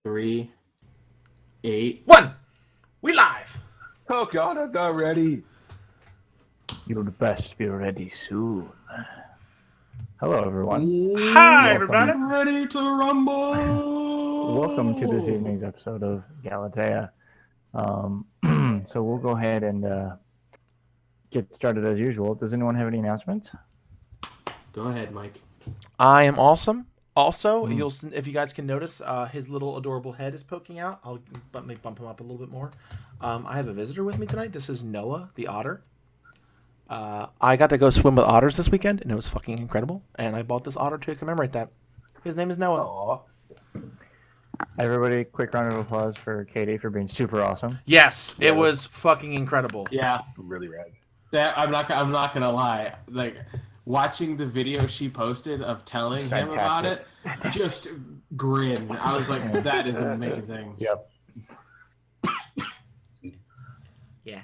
3, 8, 1. We live. Oh God, I'm not ready. You'll best be ready soon. Hello, everyone. Hi, Welcome. everybody. ready to rumble. Welcome to this evening's episode of Galitaia. So we'll go ahead and get started as usual. Does anyone have any announcements? Go ahead, Mike. I am awesome. Also, if you guys can notice, his little adorable head is poking out. I'll bump him up a little bit more. I have a visitor with me tonight. This is Noah, the otter. I got to go swim with otters this weekend, and it was fucking incredible. And I bought this otter to commemorate that. His name is Noah. Aww. Everybody, quick round of applause for Katie for being super awesome. Yes, it was fucking incredible. Yeah, Really rad. that I'm not gonna lie. Like watching the video she posted of telling him about it, just grin. I was like, that is amazing. Yep. Yeah,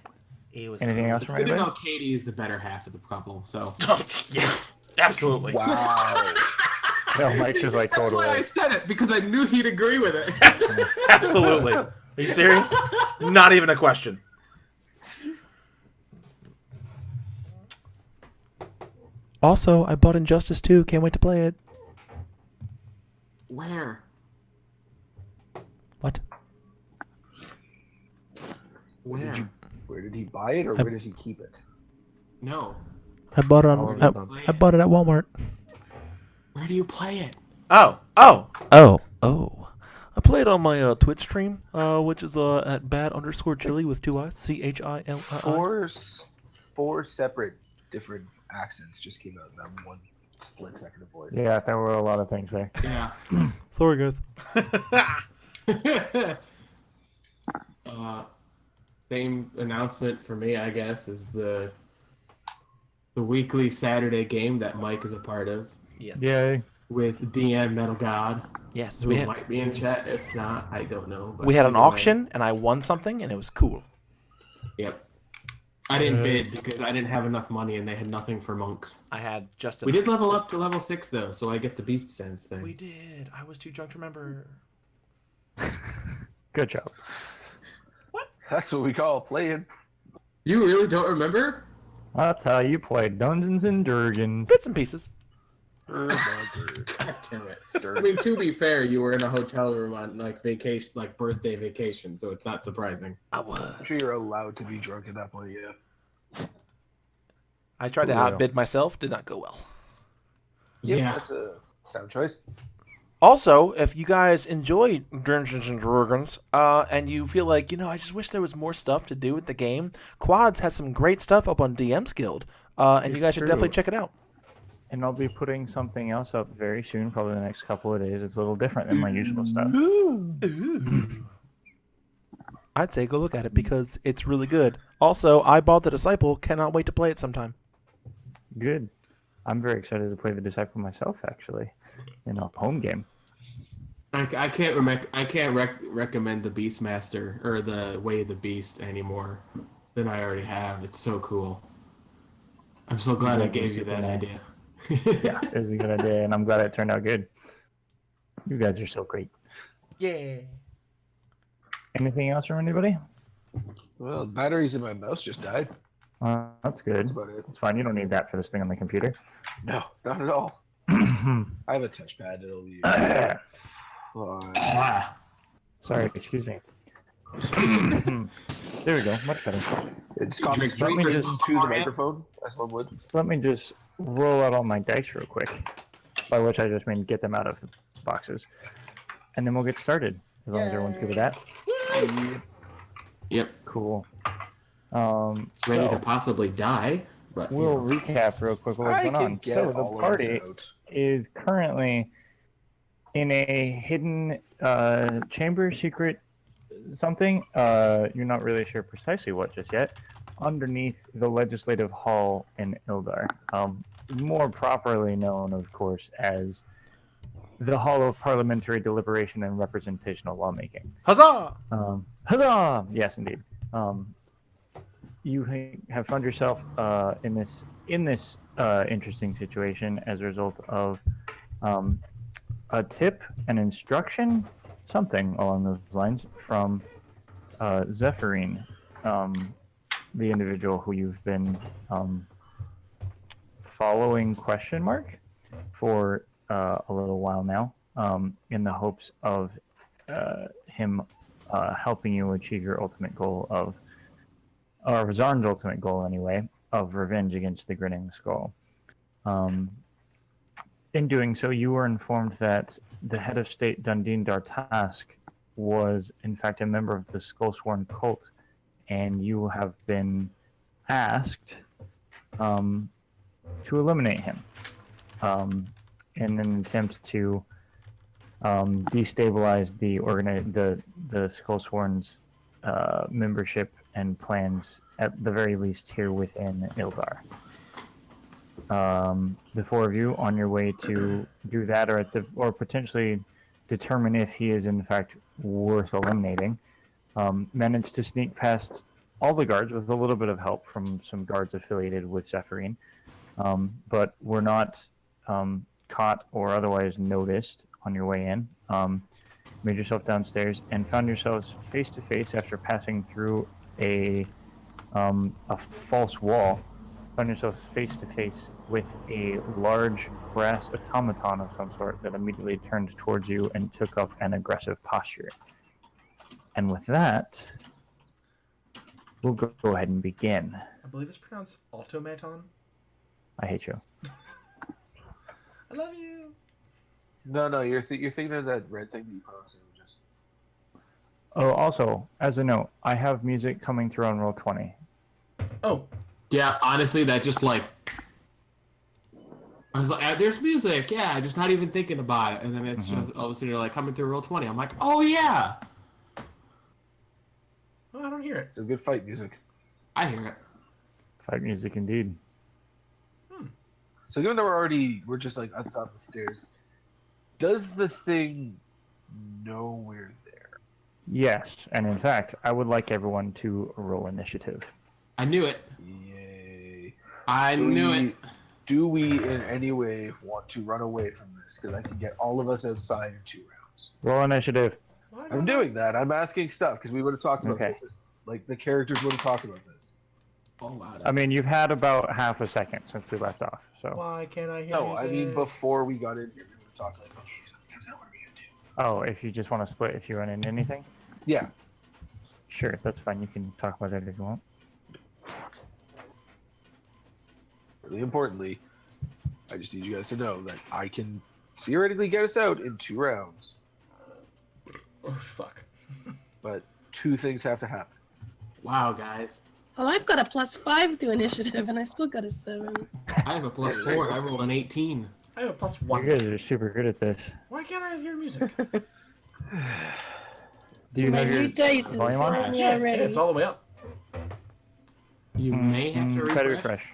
it was. Anything else It's from good to anybody? know Katie is the better half of the couple. So Yeah, absolutely. Wow. No, Mike's just like that's why I totally. said it, because I knew he'd agree with it. Absolutely. Are you serious? Not even a question. Also, I bought Injustice 2. Can't wait to play it. Where? What? Where? Where did he buy it, or where does he keep it? No. I bought it All on. of them. I bought it at Walmart. Where do you play it? Oh. I play it on my Twitch stream, which is at bad_Chilii with 2 I's. CHILI. Four separate different accents just came out in that one split second of voice. Yeah, there were a lot of things there. Yeah. Sorry, guys. Same announcement for me, I guess, is the weekly Saturday game that Mike is a part of Yes. Yay. with DM Metal God, Yes. who might be in chat. If not, I don't know. But We had an either way. auction, and I won something, and it was cool. Yep. I didn't bid because I didn't have enough money, and they had nothing for monks. I had just. We did level up to level 6 though, so I get the beast sense thing. We did. I was too drunk to remember. Good job. That's what we call playing. You really don't remember? That's how you play Dungeons and Dragons. Bits and pieces. God damn it. I mean, to be fair, you were in a hotel room on like vacation, like birthday vacation, so it's not surprising. I was. I'm sure you're allowed to be drunk at that point, yeah. I tried to outbid myself. Did not go well. Yep, Yeah. that's a sound choice. Also, if you guys enjoy Dungeons and Dragons, and you feel like, I just wish there was more stuff to do with the game, Quads has some great stuff up on DM's Guild, and you guys should definitely check it out. And I'll be putting something else up very soon, probably the next couple of days. It's a little different than my usual stuff. Ooh. I'd say go look at it because it's really good. Also, I bought The Disciple. Cannot wait to play it sometime. Good. I'm very excited to play The Disciple myself, actually, in a home game. I can't recommend the Beastmaster or the Way of the Beast anymore than I already have. It's so cool. I'm so glad I gave you that idea. Yeah, it was a good idea, and I'm glad it turned out good. You guys are so great. Yeah. Anything else from anybody? Well, batteries in my mouse just died. That's good. That's about it. It's fine. You don't need that for this thing on the computer. No, not at all. I have a touchpad that'll be. Sorry, excuse me. There we go. Much better. It's concentrate Let me just just- to the microphone, as one would. Let me just roll out all my dice real quick, by which I just mean get them out of the boxes, and then we'll get started. As long as everyone's good with that. Yep. Cool. Ready to possibly die, but We'll recap real quick what's going on. So the party is currently in a hidden chamber, secret something. You're not really sure precisely what just yet. Underneath the Legislative Hall in Ildar, more properly known, of course, as the Hall of Parliamentary Deliberation and Representational Lawmaking. Huzzah! Huzzah! Yes, indeed. You have found yourself in this interesting situation as a result of a tip, an instruction, something along those lines from Zephyrine, the individual who you've been following ? For a little while now, in the hopes of him helping you achieve your ultimate goal or Zarn's ultimate goal anyway, of revenge against the Grinning Skull. In doing so, you were informed that the head of state, Dundeen Dartask, was in fact a member of the Skullsworn cult, and you have been asked to eliminate him in an attempt to destabilize the Skullsworn's membership and plans, at the very least here within Ildar. The four of you on your way to do that, or potentially determine if he is in fact worth eliminating, managed to sneak past all the guards with a little bit of help from some guards affiliated with Zephyrine, but were not caught or otherwise noticed on your way in. Made yourself downstairs and found yourselves face to face after passing through a false wall. Found yourselves face to face with a large brass automaton of some sort that immediately turned towards you and took up an aggressive posture. And with that, we'll go ahead and begin. I believe it's pronounced automaton. I hate you. I love you. No, you're thinking of that red thing that you put on sandwiches. Oh, also, as a note, I have music coming through on Roll20. Oh. Yeah, honestly, that just like... I was like, there's music, yeah, just not even thinking about it. And then it's just, all of a sudden you're like, coming through Roll20. I'm like, oh yeah! Oh, I don't hear it. It's a good fight music. I hear it. Fight music indeed. So given that we're just like on top of the stairs, does the thing know we're there? Yes, and in fact, I would like everyone to roll initiative. I knew it. Yay. I knew it. Do we in any way want to run away from this? Because I can get all of us outside in 2 rounds. Roll initiative. I'm doing that. I'm asking stuff because we would have talked about Okay. this. Like the characters would have talked about this. Oh, wow. I mean, you've had about half a second since we left off, So. Why can't I hear No, music? I mean before we got in here, we were talking like, okay, so comes out, what are we gonna do? Oh, if you just want to split, if you run into anything, Yeah. sure, that's fine. You can talk about that if you want. Really importantly, I just need you guys to know that I can theoretically get us out in 2 rounds, Oh, fuck. but 2 things have to happen. Wow, guys. Well, I've got a +5 to initiative, and I still got a 7. I have a +4 and I rolled an 18. I have a You +1. guys are super good at this. Why can't I hear music? Do you My have new your dice is volume on? failing me Yeah, already. it's all the way up. You may have to Try to refresh.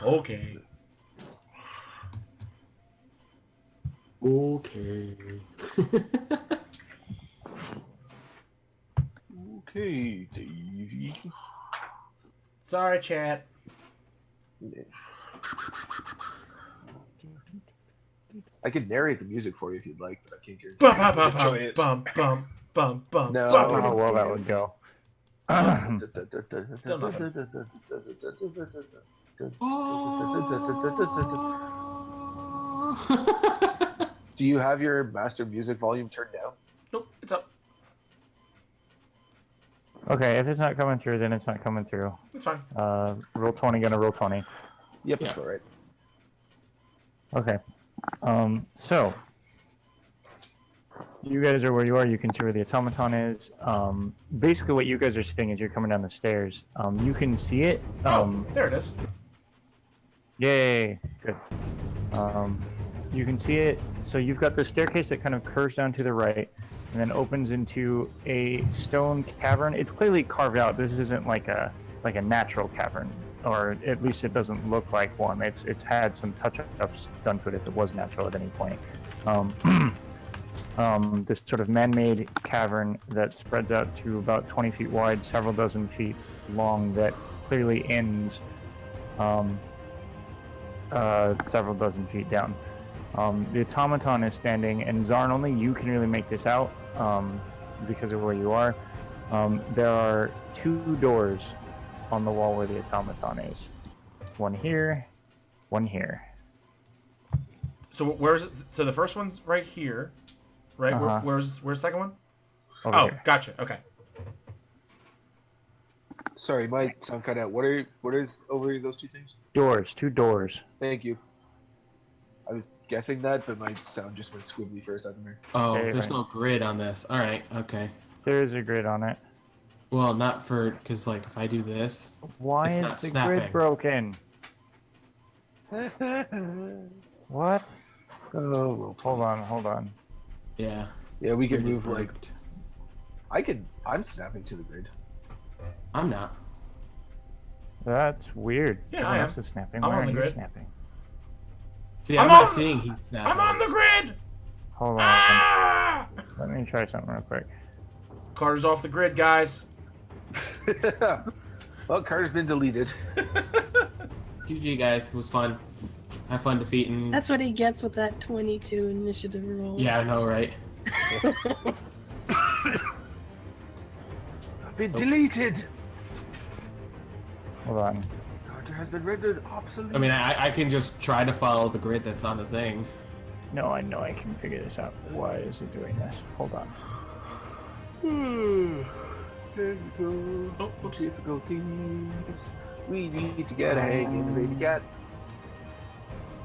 Okay. Okay. Okay, Davey. Sorry, chat. I could narrate the music for you if you'd like, but I can't guarantee Bum, you bum, bum, enjoy bum, it. bum, bum, bum, bum. No. I don't know how well that would go. Still nothing. Do you have your master music volume turned down? Nope, it's up. Okay, if it's not coming through, then it's not coming through. It's fine. Roll 20, gonna roll 20. Yep, Yeah. that's all right. Okay. So you guys are where you are. You can see where the automaton is. Basically, what you guys are seeing as you're coming down the stairs. You can see it. Oh, there it is. Yay! Good. You can see it. So you've got the staircase that kind of curves down to the right, and then opens into a stone cavern. It's clearly carved out. This isn't like a natural cavern, or at least it doesn't look like one. It's had some touch-ups done to it if it was natural at any point. This sort of man-made cavern that spreads out to about 20 feet wide, several dozen feet long, that clearly ends several dozen feet down. The automaton is standing, and Zarn, only you can really make this out because of where you are. There are 2 doors on the wall where the automaton is. One here, one here. So where's it? So the first one's right here, right? Uh-huh. Where's the second one? Over Oh, here. gotcha. Okay. Sorry, my sound cut out. What is over those 2 things? Doors, 2 doors. Thank you. I was guessing that, but my sound just went squibbly for a second there. Oh, Okay, there's right. no grid on this. All right, okay. There is a grid on it. Well, not for, because, like, if I do this, Why It's is not the snapping. grid broken? What? Oh, Hold on. yeah. yeah, we can grid is move like broke. I'm snapping to the grid. I'm not. That's weird. Yeah, Everyone I else am. is snapping. I'm Why on aren't the you grid. snapping? See, I'm I'm not on- seeing heat snapping. I'm on the grid. Hold on. Ah! Let me try something real quick. Carter's off the grid, guys. Well, Carter's been deleted. GG, guys. It was fun. Have fun defeating. That's what he gets with that 22 initiative roll. Yeah, I know, right? Been deleted. Hold on. Carter has been rendered obsolete. I mean, I can just try to follow the grid that's on the thing. No, I know I can figure this out. Why is it doing this? Hold on. Technical Oh, oops. difficulties. We need to get a hang of the cat.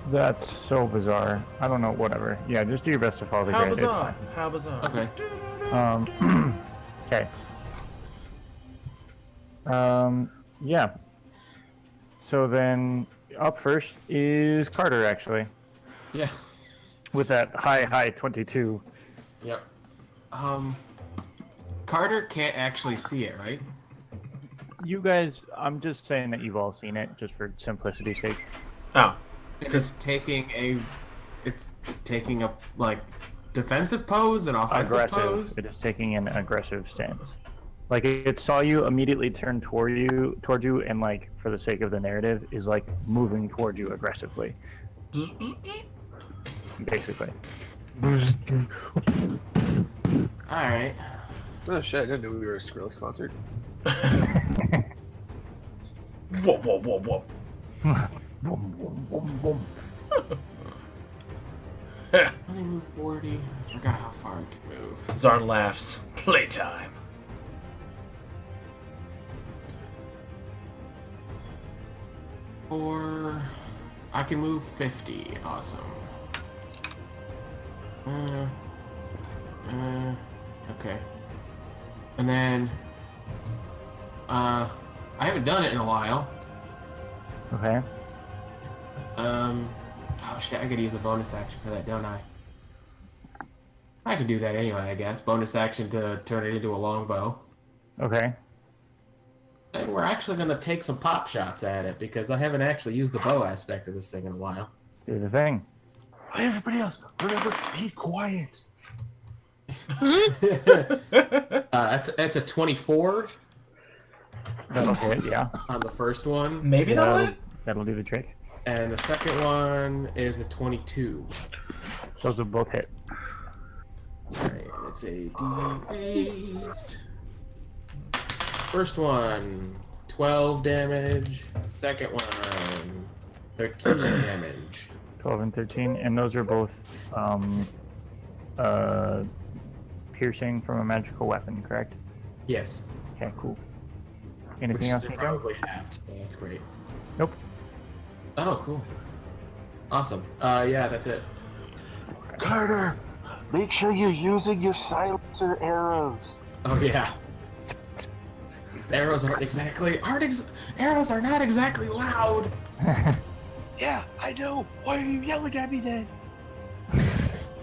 That's so bizarre. I don't know. Whatever. Yeah, just do your best to follow the How grid. It's bizarre. fine. How bizarre. Okay. Okay. Yeah. So then, up first is Carter, actually, Yeah. with that high 22. Yep. Carter can't actually see it, right? You guys, I'm just saying that you've all seen it, just for simplicity's sake. Oh. It's taking a like defensive pose and offensive Aggressive. pose. It is taking an aggressive stance. Like it saw you, immediately turned toward you, and like for the sake of the narrative, is like moving toward you aggressively. Basically. All right. Oh shit! I didn't know we were a Skrillex concert. Whoa, whoa, whoa, whoa. Boom, boom, boom, boom. Can I move 40? I forgot how far I can move. Zarn laughs. Playtime. Or I can move 50. Awesome. Okay. And then, I haven't done it in a while. Okay. Oh shit, I could use a bonus action for that, don't I? I could do that anyway, I guess. Bonus action to turn it into a longbow. Okay. And we're actually going to take some pop shots at it, because I haven't actually used the bow aspect of this thing in a while. Do the thing. Hey, everybody else, remember, be quiet. That's a 24 That'll hit, yeah. on the first one. Maybe that'll That'll do the trick. And the second one is a 22. Those will both hit. Alright, it's a D8. First one, 12 damage. Second one, 13 damage. 12 and 13, and those are both piercing from a magical weapon, correct? Yes. Okay, cool. Which Anything else, is Nico? probably halved, so that's great. Nope. Oh, cool. Awesome. Yeah, that's it. Carter, make sure you're using your silencer arrows. Oh, yeah. Arrows arrows are not exactly loud. Yeah, I know. Why are you yelling at me then?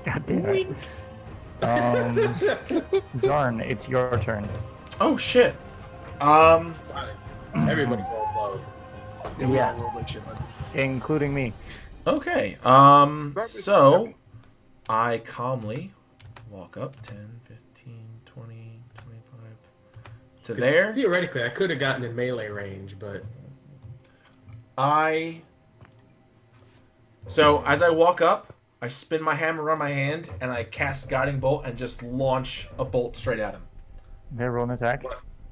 God damn it. Zarn, it's your turn. Oh shit. Everybody roll low. Yeah. Roll like shit, man. Including me. Okay. So I calmly walk up 10, 15, 20, 25 to there. Theoretically, I could have gotten in melee range, but So as I walk up, I spin my hammer on my hand and I cast Guiding Bolt and just launch a bolt straight at him. Okay, roll an attack.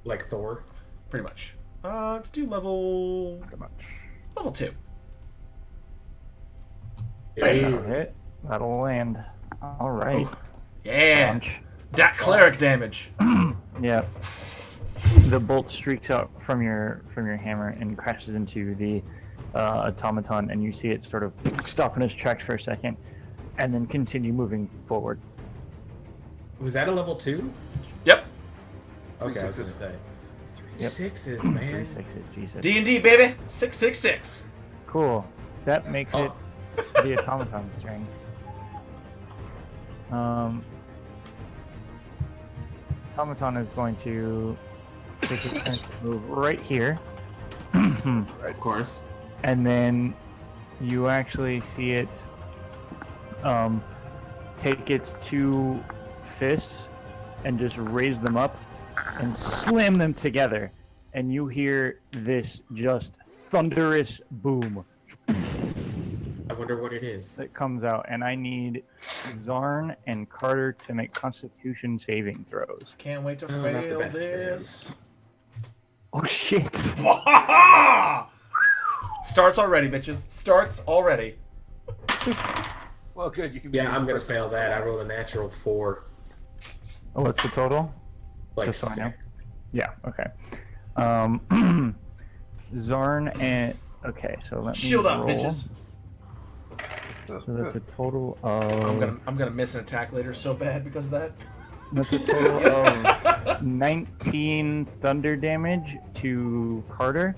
like Thor. Pretty much. Let's do level Pretty much. 2. That'll hit. That'll land. Alright. Yeah. Launch. That cleric damage. Yeah. The bolt streaks out from your hammer and crashes into the automaton, and you see it sort of stop in its tracks for a second, and then continue moving forward. Was that a level 2? Yep. Okay, I was gonna say. Three Yep. sixes, man. 3 6s, Jesus. D&D, baby. 666. Cool. That makes Oh. it the automaton's turn. Automaton is going to take its turn to move right here. Of course. And then you actually see it take its 2 fists and just raise them up and slam them together, and you hear this just thunderous boom I wonder what it is. that comes out, and I need Zarn and Carter to make Constitution saving throws. Can't wait to Oh, not the fail best this. Oh shit! Starts already, bitches. Starts already. Well, good. You can. Yeah, I'm gonna fail that. I rolled a natural 4. Oh, what's the total? Like Just so I know. 6. Yeah. Okay. Zarn and okay, so let me Shield up, roll. bitches. So that's a total I'm of gonna miss an attack later so bad because of that. that's a total of 19 thunder damage to Carter,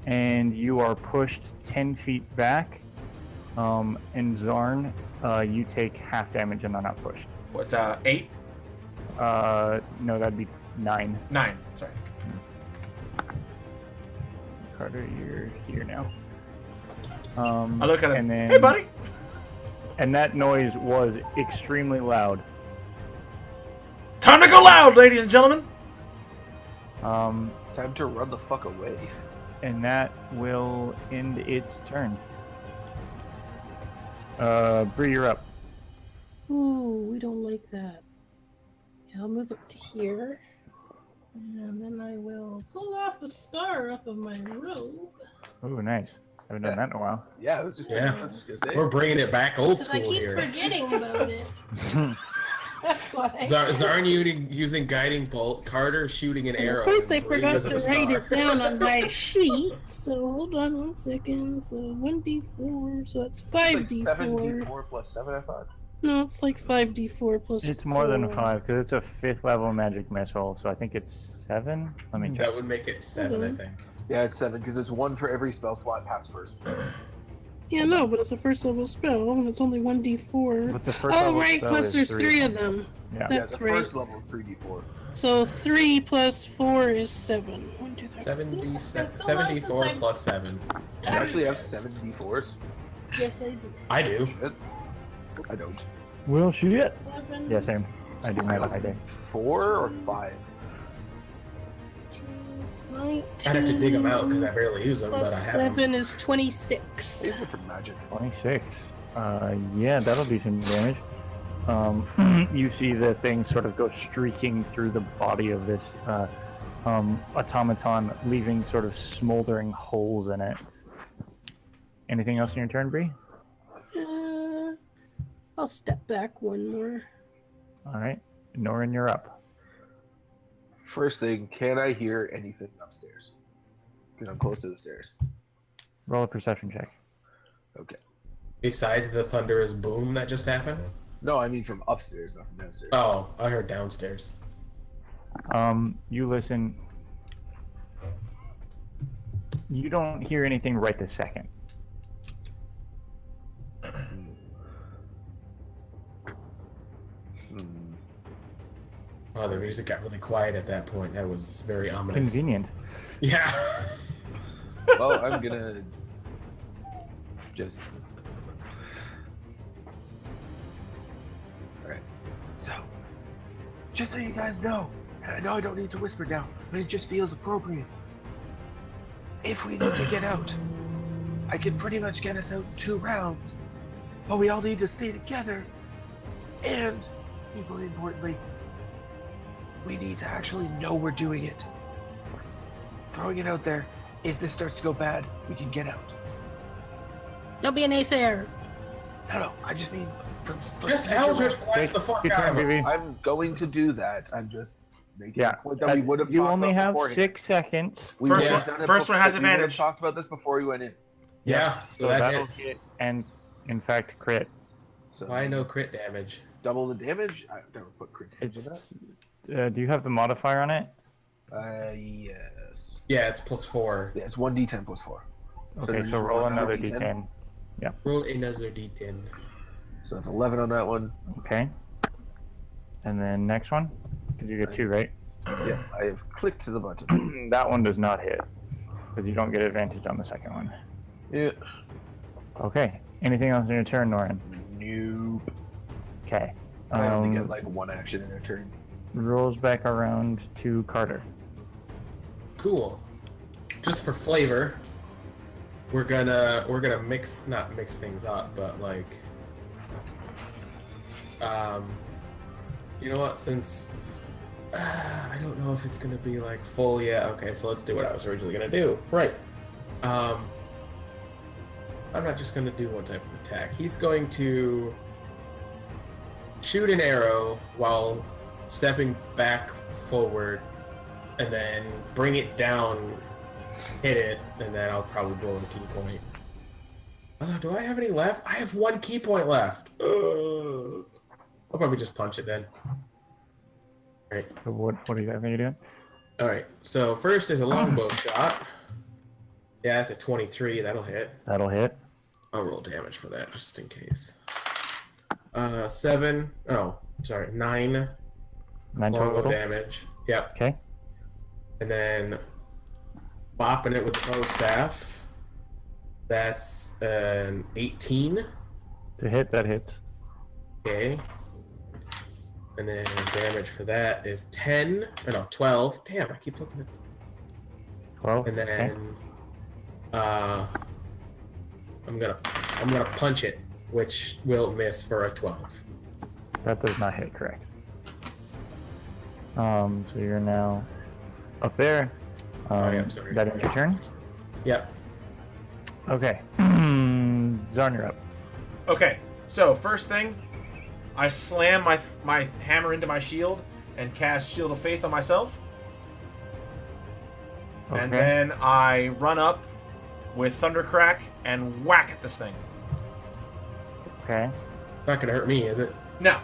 and you are pushed 10 feet back. And Zarn, you take half damage and are not pushed. What's 8? No, that'd be 9. 9. Sorry. Carter, you're here now. I look at him. And then, Hey, buddy. And that noise was extremely loud. Time to go loud, ladies and gentlemen. Um, Time to run the fuck away. and that will end its turn. Bree, you're up. Ooh, we don't like that. Yeah, I'll move up to here. And then I will pull off a star off of my robe. Oh, nice. Haven't done that in a while. Yeah, I was just gonna say. We're bringing it back old Because I school keep here. forgetting about it. That's why. Zarn using guiding bolt, Carter shooting an arrow. Of course, I and Bree forgot was to a write star. it down on my sheet. So hold on 1 second. So 1d4. So it's It's like 5d4. 7d4 plus 7, I thought. No, it's like 5d4 plus. It's more than 4. 5 because it's a 5th level magic missile, so I think it's 7. Let me check. That would make it 7, I think. Yeah, it's 7 because it's 1 for every spell slot past first. Yeah, no, but it's a first level spell, and it's only 1d4. But the first Oh, level right, spell plus is there's 3 3 of them. Yeah. That's yeah, the right. first level is 3d4. So 3 plus 4 is 7. 1, 2, 3. 74 plus 7. Do you actually have 7d4s? Yes, I do. I do. I don't. We'll shoot it. 11. Yeah, same. I do my day. 4 or 5? 19. I'd have to dig them out because I barely use them, but I Plus have them. 7 is 26. Use it for magic. 26. Yeah, that'll do some damage. You see the thing sort of go streaking through the body of this automaton, leaving sort of smoldering holes in it. Anything else in your turn, Bree? I'll step back 1 more. All right. Norin, you're up. First thing, can I hear anything upstairs? Because I'm close to the stairs. Roll a perception check. Okay. Besides the thunderous boom that just happened? No, I mean from upstairs, not from downstairs. Oh, I heard downstairs. You listen. You don't hear anything right this second. Oh, the music got really quiet at that point. That was very ominous. Convenient. Yeah. Well, I'm gonna just. Alright. So, just so you guys know, and I know I don't need to whisper now, but it just feels appropriate. If we need to get out, I can pretty much get us out in 2 rounds. But we all need to stay together. And, equally importantly, we need to actually know we're doing it. Throwing it out there, if this starts to go bad, we can get out. Don't be an naysayer. No, I just mean... Just Eldritch blast the fuck Good out turn, of him. BB. I'm going to do that. I'm just making Yeah. a point that we would have You talked only about have beforehand. 6 seconds. We First would have one- done it first one has we would have advantage. talked about this before we went in. Yeah, so So that that'll hits. hit and, in fact, crit. So Why no crit damage? double the damage? I never put crit damage in It's, do you have the modifier on it? that. Yes. Yeah, it's plus 4. Yeah, it's 1d10 plus 4. Okay, there's so roll another another D10. d10. Roll another d10. So that's 11 on that one. Okay. And then next one? Because you get 2, right? Yeah, I have clicked to the button. That one does not hit. Because you don't get advantage on the second one. Yeah. Okay. Anything else in your turn, Norin? Nope. Okay. I only get like 1 action in a turn. Rolls back around to Carter. Cool. Just for flavor, we're gonna not mix things up, but like, you know what? Since I don't know if it's gonna be like full yet. Okay, so let's do what I was originally gonna do. Right. I'm not just gonna do one type of attack. He's going to shoot an arrow while stepping back forward, and then bring it down, hit it, and then I'll probably blow a key point. Do I have any left? I have 1 key point left. I'll probably just punch it then. Alright. So what do you think you're doing? Alright, so first is a longbow shot. Yeah, that's a 23. That'll hit. That'll hit. I'll roll damage for that just in case. 7. Oh, sorry, 9 9 longbow total. damage. Yep. Okay. And then bopping it with the bow staff. That's an 18. To hit, that hits. Okay. And then damage for that is 10. Or no, 12. Damn, I keep looking at. 12. And then okay. I'm gonna punch it, which will miss for a 12. That does not hit, correct. So you're now up there. Oh, yeah, I'm sorry. That ends your turn. Yep. Okay. Zarn, you're up. Okay, so first thing, I slam my hammer into my shield and cast Shield of Faith on myself. Okay. And then I run up with Thundercrack and whack at this thing. Okay. Not gonna hurt me, is it? No.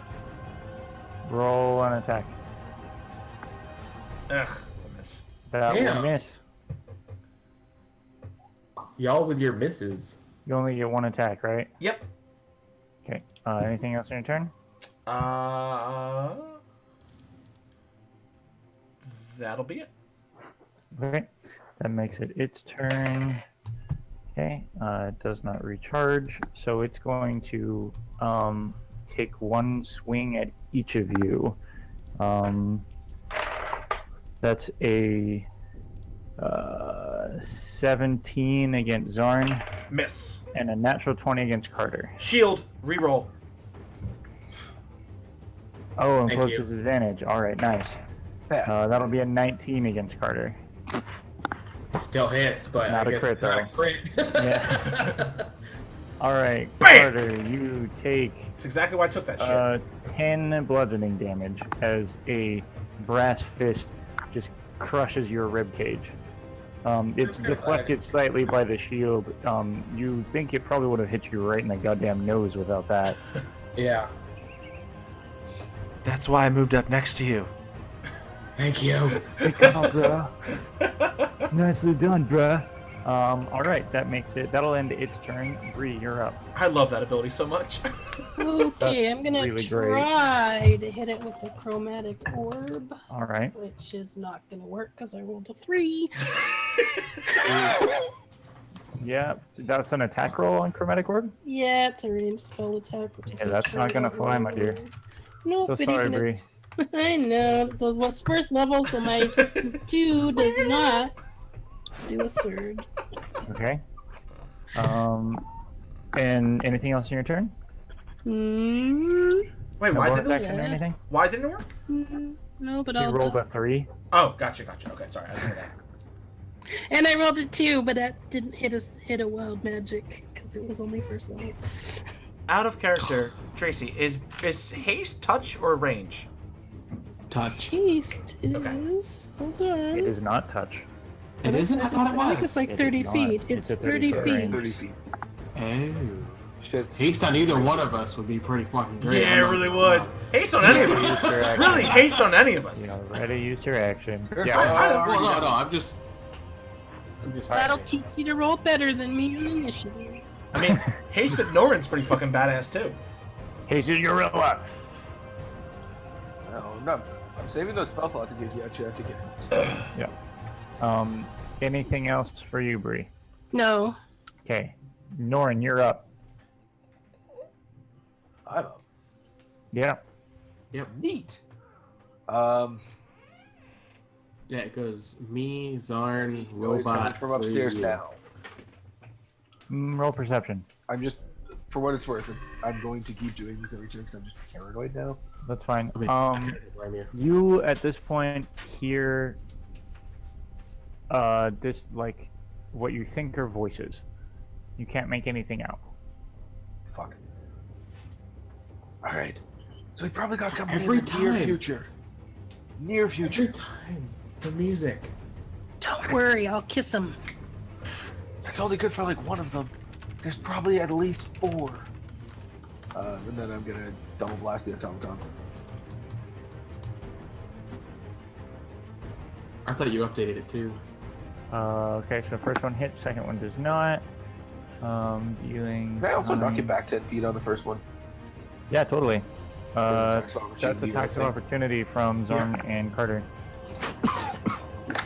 Roll an attack. Ugh, it's a miss. That Damn. will miss. Y'all with your misses. You only get one attack, right? Yep. Okay. Anything else in your turn? That'll be it. Okay. That makes it its turn. Okay. It does not recharge, so it's going to take one swing at each of you. That's a 17 against Zarn Miss. and a natural 20 against Carter. Shield, reroll. Oh, and Thank close you. disadvantage. All right, nice. Yeah. That'll be a 19 against Carter. Still hits, but Not I a guess crit, not though. a crit. Yeah. All right, Bam! Carter, you take That's exactly why I took that shit. 10 bludgeoning damage as a brass fist just crushes your rib cage. It's Okay, deflected slightly by the shield. You think it probably would have hit you right in the goddamn nose without that. Yeah. That's why I moved up next to you. Thank you. Hey, come on, bruh. Nicely done, bruh. All right, that'll end its turn. Bree, you're up. I love that ability so much. Okay, I'm gonna really great. try to hit it with a chromatic orb, All right. which is not gonna work because I rolled a 3. Yeah, that's an attack roll on Chromatic Orb? Yeah, it's a ranged spell attack. Yeah, that's not gonna fly, my dear. Nope, So it ain't sorry, gonna- Bree. I know. So it was first level, so my 2 does not do a surge. Okay. And anything else in your turn? Mm, Wait, No why bonus didn't action or Yeah. anything? it work? no, but You I'll rolled just... a 3. Oh, gotcha. Okay, sorry, I didn't know that. And I rolled a 2, but that didn't hit a wild magic because it was only first level. Out of character, Tracy, is haste touch or range? Touch. Haste Okay. is... Hold on. It is not touch. It isn't? I thought it I think it's was. like It is 30 not. feet. It's It's a 30 30 feet. 30 feet. Oh. Shit. Haste on either one of us would be pretty fucking great. Yeah, I'm it not really gonna would. lie. Haste on any of Use us. your action. Really, haste on any of You us. know, ready to use your action. Sure. Yeah. I don't- Well, no, I'm just. That'll teach you to roll better than me on initiative. I mean, haste at Norin's pretty fucking badass too. Hey, so you're up. No, I'm saving those spell slots in case we actually have to get them. Anything else for you, Bree? No. Okay. Norin, you're up. I'm up. Yeah. Neat. Yeah, it goes me, Zarn, Noise coming Robot. from upstairs Bree. now. Roll perception. I'm just, for what it's worth, I'm going to keep doing this every turn because I'm just paranoid now. That's fine. I mean, I couldn't blame you. You at this point hear this, like, what you think are voices. You can't make anything out. Fuck. Alright. So we probably got company Every in the near time. future. Near future. Every time. The music. Don't worry, I'll kiss him. That's only good for like one of them. There's probably at least 4. And then I'm gonna double blast the automaton. I thought you updated it too. Okay, so first one hits, second one does not. Dealing. Can I also knock it 9. back 10 feet on the first one? Yeah, totally. There's a tax That's a opportunity, tax I of think. opportunity from Zorn and Carter.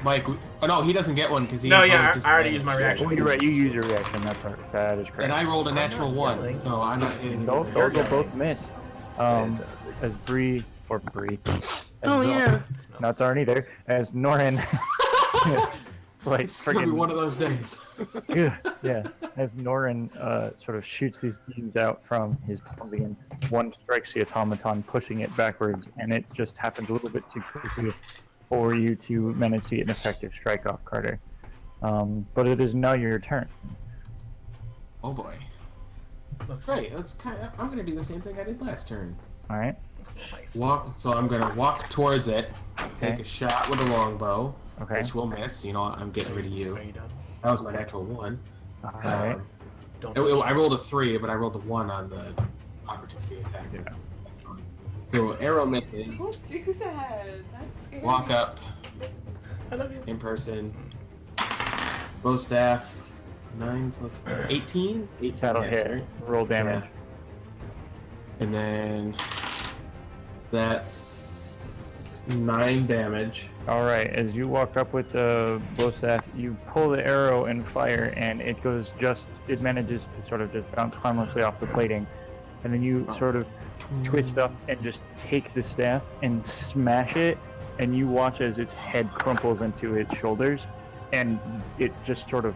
Mike, oh no, he doesn't get one because he. No, yeah, imposed I already disadvantage. used my reaction. Oh, you're right. You use your reaction. That is correct. And I rolled a natural not 1, yelling. so I'm not hitting. Those You're will both miss. Fantastic. As Bree. As Oh, Zorn- yeah. Not Zorn either. As Norin. It's like It's gonna be one friggin' of those days. yeah. As Norin sort of shoots these beams out from his palm, one strikes the automaton, pushing it backwards, and it just happens a little bit too quickly for you to manage to get an effective strike off Carter. But it is now your turn. Oh boy. Looks Right, that's kind of. I'm gonna do the same thing I did last turn. All right. nice. Walk. So I'm gonna walk towards it. Take Okay. a shot with a longbow, Okay. which will miss. You know, I'm getting rid of you. Are you done? That was my natural 1. All right. Don't. I rolled a 3, but I rolled a 1 on the opportunity attack. Yeah. So arrow misses. Don't do that. That's scary. Walk up I love you. in person. Bow staff. 9 plus 18. 18 That'll hits, hit. right? Roll damage. And then that's 9 damage. All right. As you walk up with the bow staff, you pull the arrow and fire, and it goes it manages to sort of just bounce harmlessly off the plating, and then you sort of twist up and just take the staff and smash it, and you watch as its head crumples into its shoulders, and it just sort of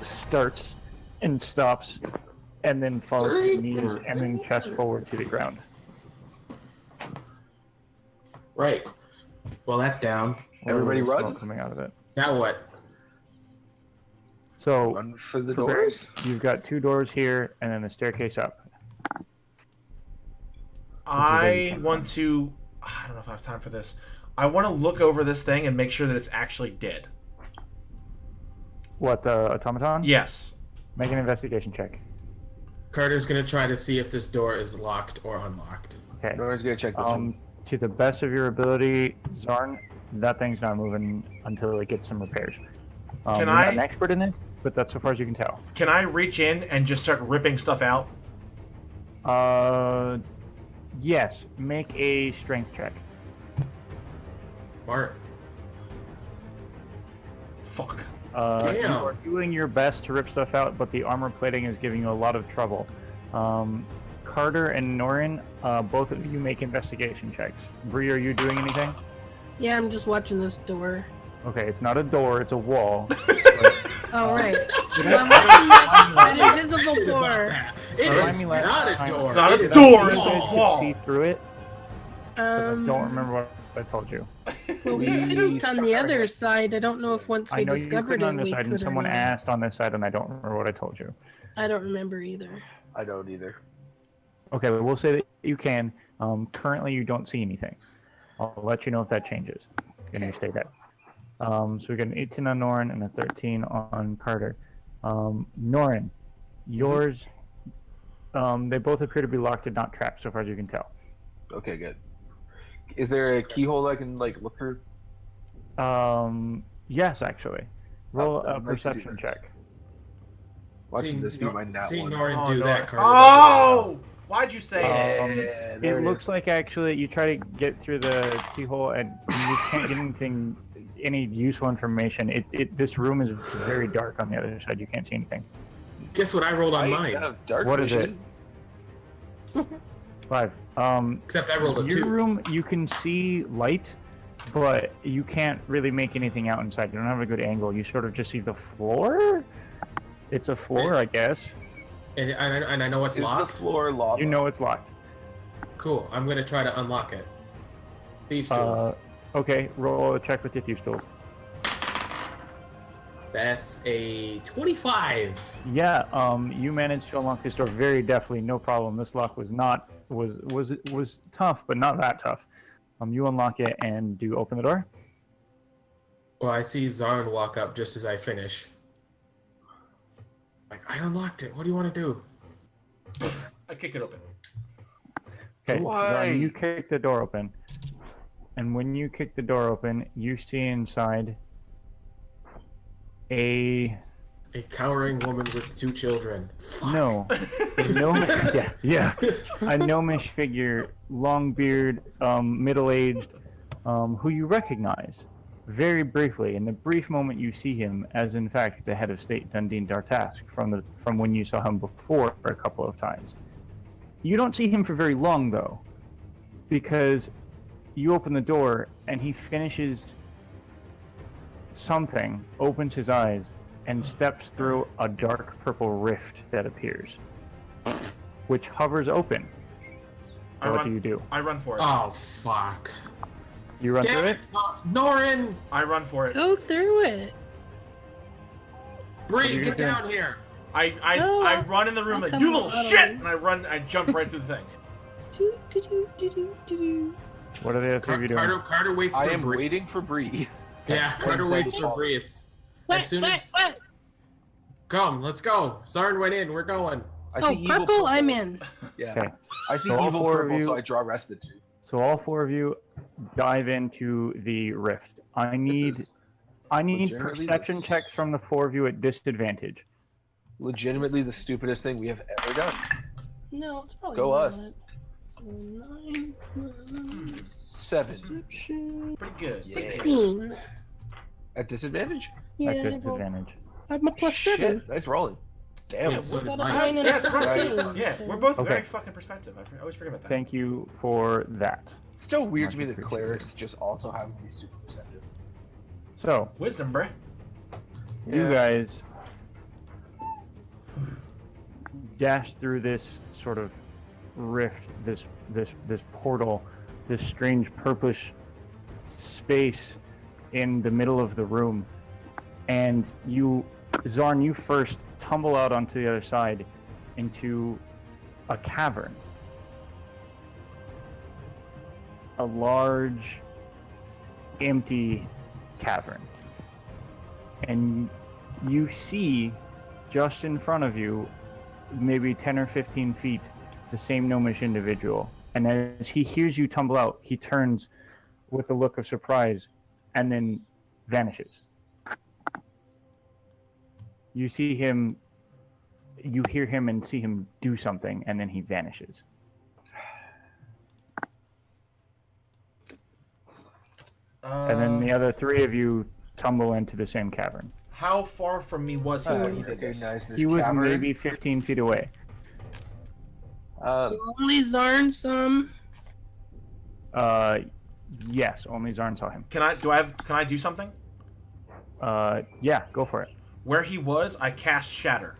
starts and stops, and then falls to the knees, and then chest forward to the ground. Right. Well, that's down. Everybody Smoke run? coming out of it. Now what? So Run for the for Barry, doors. you've got 2 doors here, and then a staircase up. I want to. I don't know if I have time for this. I want to look over this thing and make sure that it's actually dead. What, the automaton? Yes. Make an investigation check. Carter's gonna try to see if this door is locked or unlocked. Okay. Nora's gonna check this one. To the best of your ability, Zarn, that thing's not moving until it gets some repairs. Can you're not I- an expert in it, but that's so far as you can tell. Can I reach in and just start ripping stuff out? Yes. Make a strength check. Bart. Fuck. You Damn. are doing your best to rip stuff out, but the armor plating is giving you a lot of trouble. Carter and Norin, both of you make investigation checks. Bree, are you doing anything? Yeah, I'm just watching this door. Okay, it's not a door, it's a wall. Oh, right. I'm watching that invisible door. It Remind is me last not a time. door. It's not It a is door, You it's guys a could wall. see through it. 'Cause I don't remember what I told you. Well, we couldn't on the other side. I don't know if once I we know you discovered couldn't it, on this we side, could and or someone not. asked on this side, and I don't remember what I told you. I don't remember either. I don't either. Okay, but we'll say that you can. Currently, you don't see anything. I'll let you know if that changes. And you stay dead. So we got an 18 on Norin and a 13 on Carter. Norin, yours, they both appear to be locked and not trapped, so far as you can tell. Okay, good. Is there a keyhole I can like look through? Yes, actually. Roll Oh, a nice perception defense. check. Watching this be my nat See one. Norin Oh, do no. that, Carter. Oh! Why'd you say it? Yeah, there It looks is. like actually you try to get through the keyhole and you can't get any useful information. This room is very dark on the other side. You can't see anything. Guess what I rolled on I mine? have dark What is vision. 5. Except I rolled a Your 2. room, you can see light, but you can't really make anything out inside. You don't have a good angle. You sort of just see the floor. It's a floor, I guess. And I know it's Is the locked. floor lava? You know it's locked. Cool. I'm gonna try to unlock it. Thieves' tools. Okay, roll a check with your thieves tools. That's a 25. Yeah, you managed to unlock this door very deftly, no problem. This lock was tough, but not that tough. You unlock it and do you open the door? Well, I see Zarn walk up just as I finish. Like, I unlocked it. What do you want to do? I kick it open. Okay, Why? Zarn, you kick the door open. And when you kick the door open, you see inside a cowering woman with 2 children. Fuck. a gnomish, yeah, a gnomish figure, long beard, middle-aged, who you recognize very briefly in the brief moment you see him as, in fact, the head of state, Dundee Dartask, from when you saw him before a couple of times. You don't see him for very long, though, because you open the door and he finishes something, opens his eyes, and steps through a dark purple rift that appears, which hovers open. So what do you do? I run for it. Oh, fuck. You run through Damn it? it! Norin! I run for it. Go through it. Bree, you get gonna do? down here! I run in the room I'll like, you come little out of shit, it. and I jump right through the thing. What are the other three of you doing? Carter waits for I am Bree. waiting for Bree. Yeah, Carter And waits then for follow. Bree. As soon as come, let's go. Zarn went in. We're going. I Oh, see evil purple, I'm in. Yeah. Okay. I see So all evil four of purple, you- so I draw respite too. So all four of you dive into the rift. I need This is legitimately perception this- checks from the four of you at disadvantage. legitimately the stupidest thing we have ever done. No, it's probably Go not. us. So 9 plus 7 perception. Pretty good. Yeah. 16. at disadvantage. Yeah, At I rolled- disadvantage. I'm a plus 7. Shit, nice rolling. Damn. Yeah, so did Got a mine. 9 and a Yeah, it's fine. 14. Yeah, so- we're both Okay. very fucking perspective. I always forget about that. Thank you for that. Still weird to me Much that clerics just also have to be super perceptive. So Wisdom, bruh. you Yeah. guys dash through this sort of rift, this portal, this strange purplish space in the middle of the room, and you, Zarn, you first tumble out onto the other side into a cavern, a large, empty cavern, and you see just in front of you, maybe 10 or 15 feet, the same gnomish individual. And as he hears you tumble out, he turns with a look of surprise and then vanishes. You see him, you hear him and see him do something, and then he vanishes. And then the other three of you tumble into the same cavern. How far from me was he when he did this? Recognize this He was cavern. maybe 15 feet away. Uh, So only Zarn some. Yes, only Zarn saw him. Can I do something? Yeah, go for it. Where he was, I cast Shatter.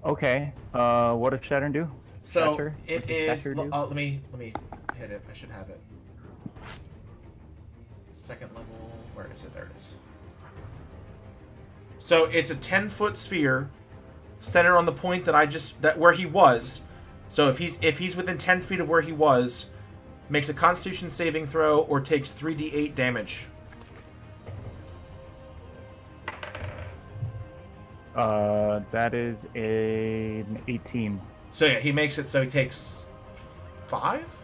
Okay. What does Shatter do? So Shatter? it What does is. Shatter do? Let me hit it. I should have it. Second level. Where is it? There it is. So it's a 10-foot sphere, centered on the point that where he was. So if he's within 10 feet of where he was, makes a Constitution saving throw or takes 3d8 damage. That is an 18. So yeah, he makes it. So he takes 5.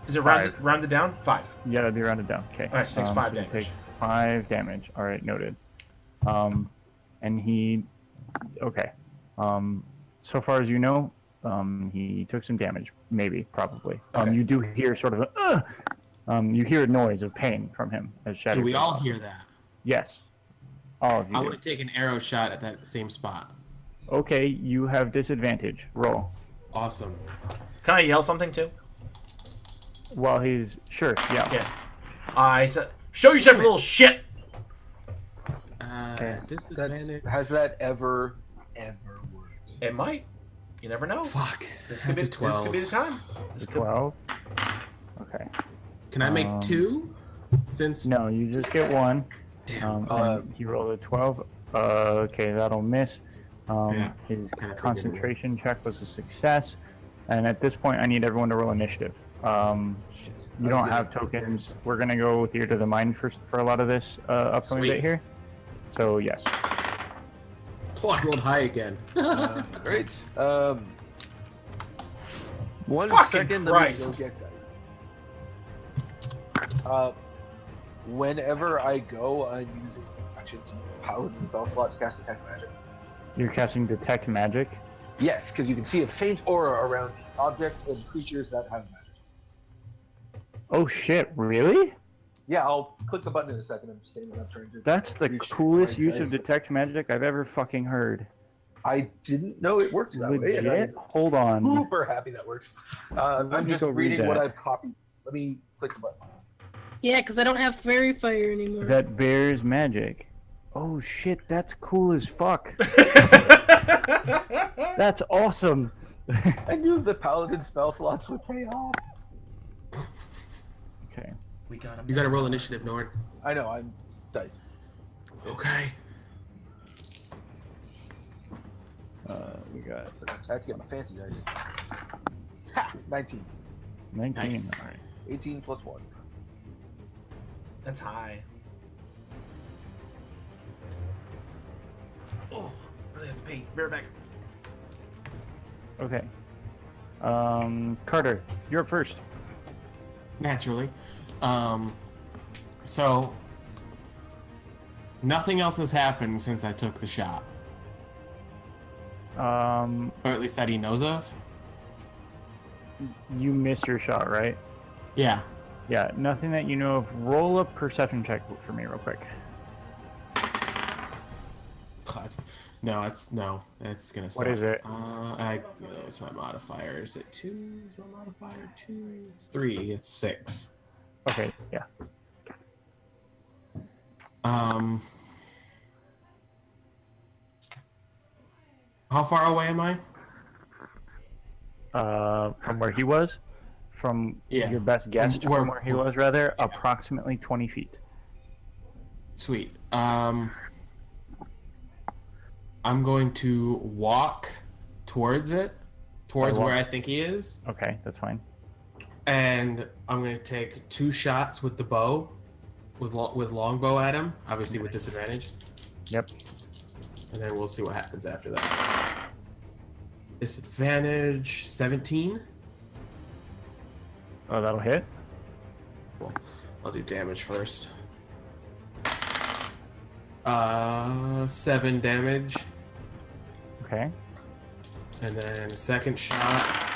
Is it rounded down? 5. Yeah, that'd be rounded down. Okay. Alright, so takes 5 so he damage. takes 5 damage. All right, noted. And he, okay. So far as you know, he took some damage, maybe, probably. Okay. You do hear sort of you hear a noise of pain from him as Shatter. Do we goes all off. hear that? Yes. All of you. I do. want to take an arrow shot at that same spot. Okay, you have disadvantage. Roll. Awesome. Can I yell something too? While he's sure, yeah. Yeah. Show yourself, you little shit. Okay. Disadvantage. has that ever worked? It might. You never know. Fuck. This could That's be. a This 12. could be the time. This could, 12. Okay. Can I make 2? Since No, you just get 1. damn. And he rolled a 12. Okay, that'll miss. Yeah, His kinda concentration check was a success. And at this point, I need everyone to roll initiative. Shit. You don't have tokens. We're going to go with ear to the mind for a lot of this upcoming Sweet. bit here. So, yes. Oh, I rolled high again. Great. One Fucking second, Christ. let me go get dice. Whenever I go, I'm using action to use paladin spell slot to cast detect magic. You're casting Detect Magic. Yes, because you can see a faint aura around objects and creatures that have magic. Oh, shit. Really? Yeah, I'll click the button in a second. I'm standing up trying to. That's the reach coolest my use of dice. Detect Magic I've ever fucking heard. I didn't know it worked that way. And Legit? Hold I'm on. super happy that worked. Let I'm me just go read reading what that. I've copied. Let me click the button. Yeah, because I don't have fairy fire anymore. That bears magic. Oh shit, that's cool as fuck. That's awesome. I knew the paladin spell slots would pay off. Okay. we got him. You gotta roll initiative, Nord. I know, I'm dice. Okay. We got I have to get my fancy dice. Ha! 19. 19. Nice. All right. 18 plus 1. That's high. Oh, really has to pay. Bareback. Okay. Carter, you're up first. Naturally. So nothing else has happened since I took the shot, or at least that he knows of. You missed your shot, right? Yeah. Yeah, nothing that you know of. Roll a perception check for me real quick. That's gonna suck. What is it? It's my modifier. Is it 2? Is my modifier 2? It's 3. It's 6. Okay, yeah. How far away am I? From where he was? From Yeah. your best guess from where he was, rather? Approximately 20 feet. Sweet. I'm going to walk towards it, towards where I think he is, Okay, that's fine. and I'm going to take 2 shots with the bow, with longbow at him, obviously with disadvantage, Yep. and then we'll see what happens after that. Disadvantage 17. Oh, that'll hit? Well, I'll do damage first. 7 damage, Okay. and then second shot.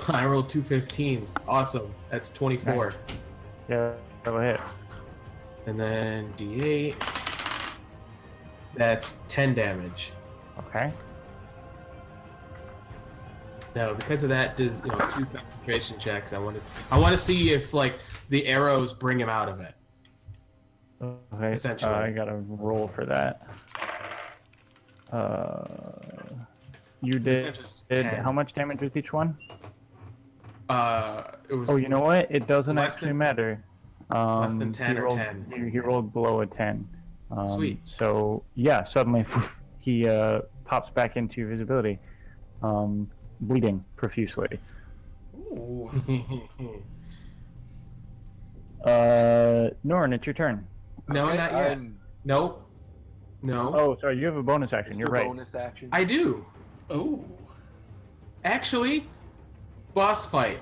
I rolled 2 15s. Awesome. That's 24. Nice. Yeah, that'll hit. And then D8. That's 10 damage. Okay. Now, because of that, does 2 concentration checks. I want to see if like the arrows bring him out of it. Okay. Essentially. I gotta roll for that. You It's did essentially just 10. how much damage with each one? It was. Oh, you know what? It doesn't less actually than- matter. less than 10 he or rolled, 10. He rolled below a 10. Sweet. So, yeah, suddenly he pops back into visibility, bleeding profusely. Ooh. Norn, it's your turn. No, Okay, not yet. Nope. No. Oh, sorry, you have a bonus action. It's You're the right. bonus action. I do. Ooh. Actually, boss fight.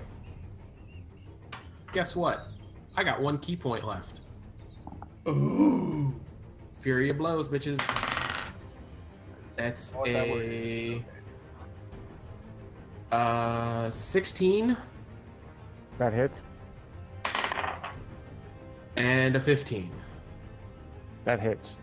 Guess what? I got 1 key point left. Ooh. Fury of blows, bitches. That's Oh, that word is- a 16 That hits. and a 15. That hits.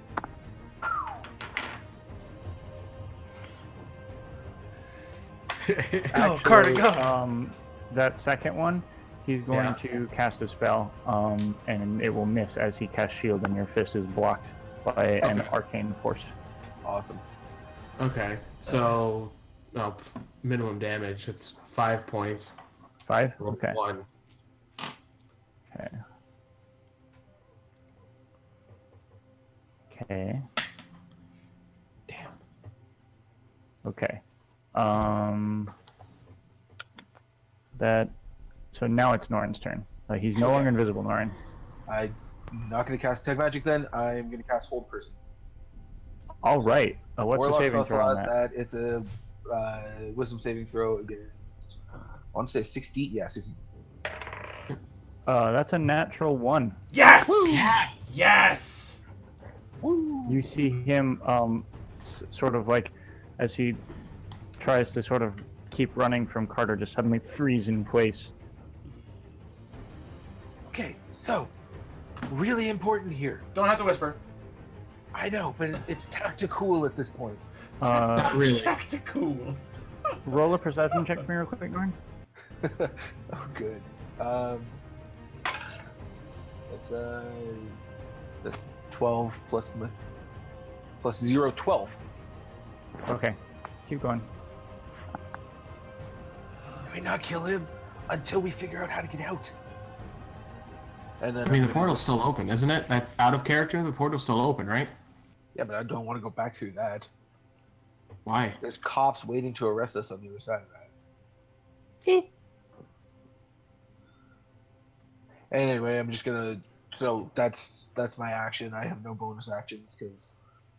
Go, Carter, go. That second one, he's going Yeah. to cast a spell, and it will miss as he casts shield, and your fist is blocked by an Okay. arcane force. Awesome. Okay, so minimum damage. It's 5 points. 5? Roll Okay. 1. Okay. Okay. Damn. Okay. So now it's Norn's turn. He's no longer invisible, Norn. I'm not going to cast Tech Magic then. I'm going to cast Hold Person. All right. What's the Warlock saving spell throw on slot, that? It's a Wisdom saving throw against. I want to say 60. Yeah, 60. That's a natural 1. Yes. Yes! Yes. You see him sort of like as he tries to sort of keep running from Carter, just suddenly freeze in place. Okay, so really important here. Don't have to whisper. I know, but it's tactical at this point. Not really. Tactical. Roll a perception check for me real quick, Norn. Oh, good. That's 12 plus 0, 12. Okay. Keep going. Can we not kill him until we figure out how to get out? And then I mean, the portal's still open, isn't it? That out of character, the portal's still open, right? Yeah, but I don't want to go back through that. Why? There's cops waiting to arrest us on the other side of that. Eh. Anyway, I'm just gonna. So that's my action. I have no bonus actions because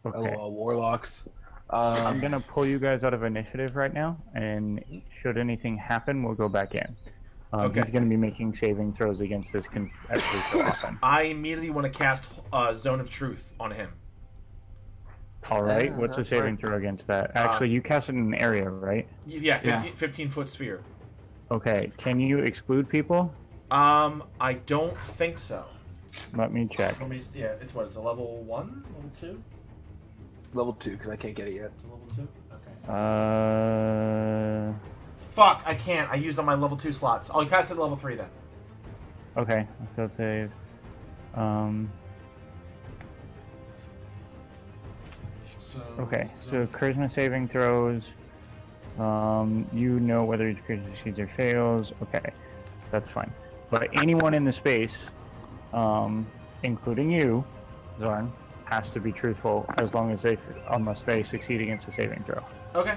Okay. LOL warlocks. I'm gonna pull you guys out of initiative right now, and should anything happen, we'll go back in. Okay. He's gonna be making saving throws against this every so often. I immediately want to cast Zone of Truth on him. All right. What's the that's saving fine. throw against that? Actually, you cast it in an area, right? Yeah, 15, Yeah. 15-foot sphere. Okay. Can you exclude people? I don't think so. Let me check. Let me. Yeah, it's what? It's a level 1, level 2. Level 2 because I can't get it yet. It's a level 2. Okay. Fuck! I can't. I used on my level 2 slots. I'll cast it at level 3 then. Okay. Let's go save. Okay. So charisma saving throws. You know whether each creature succeeds or fails. Okay, that's fine. But anyone in the space, including you, Zorn, has to be truthful unless they succeed against the saving throw. Okay.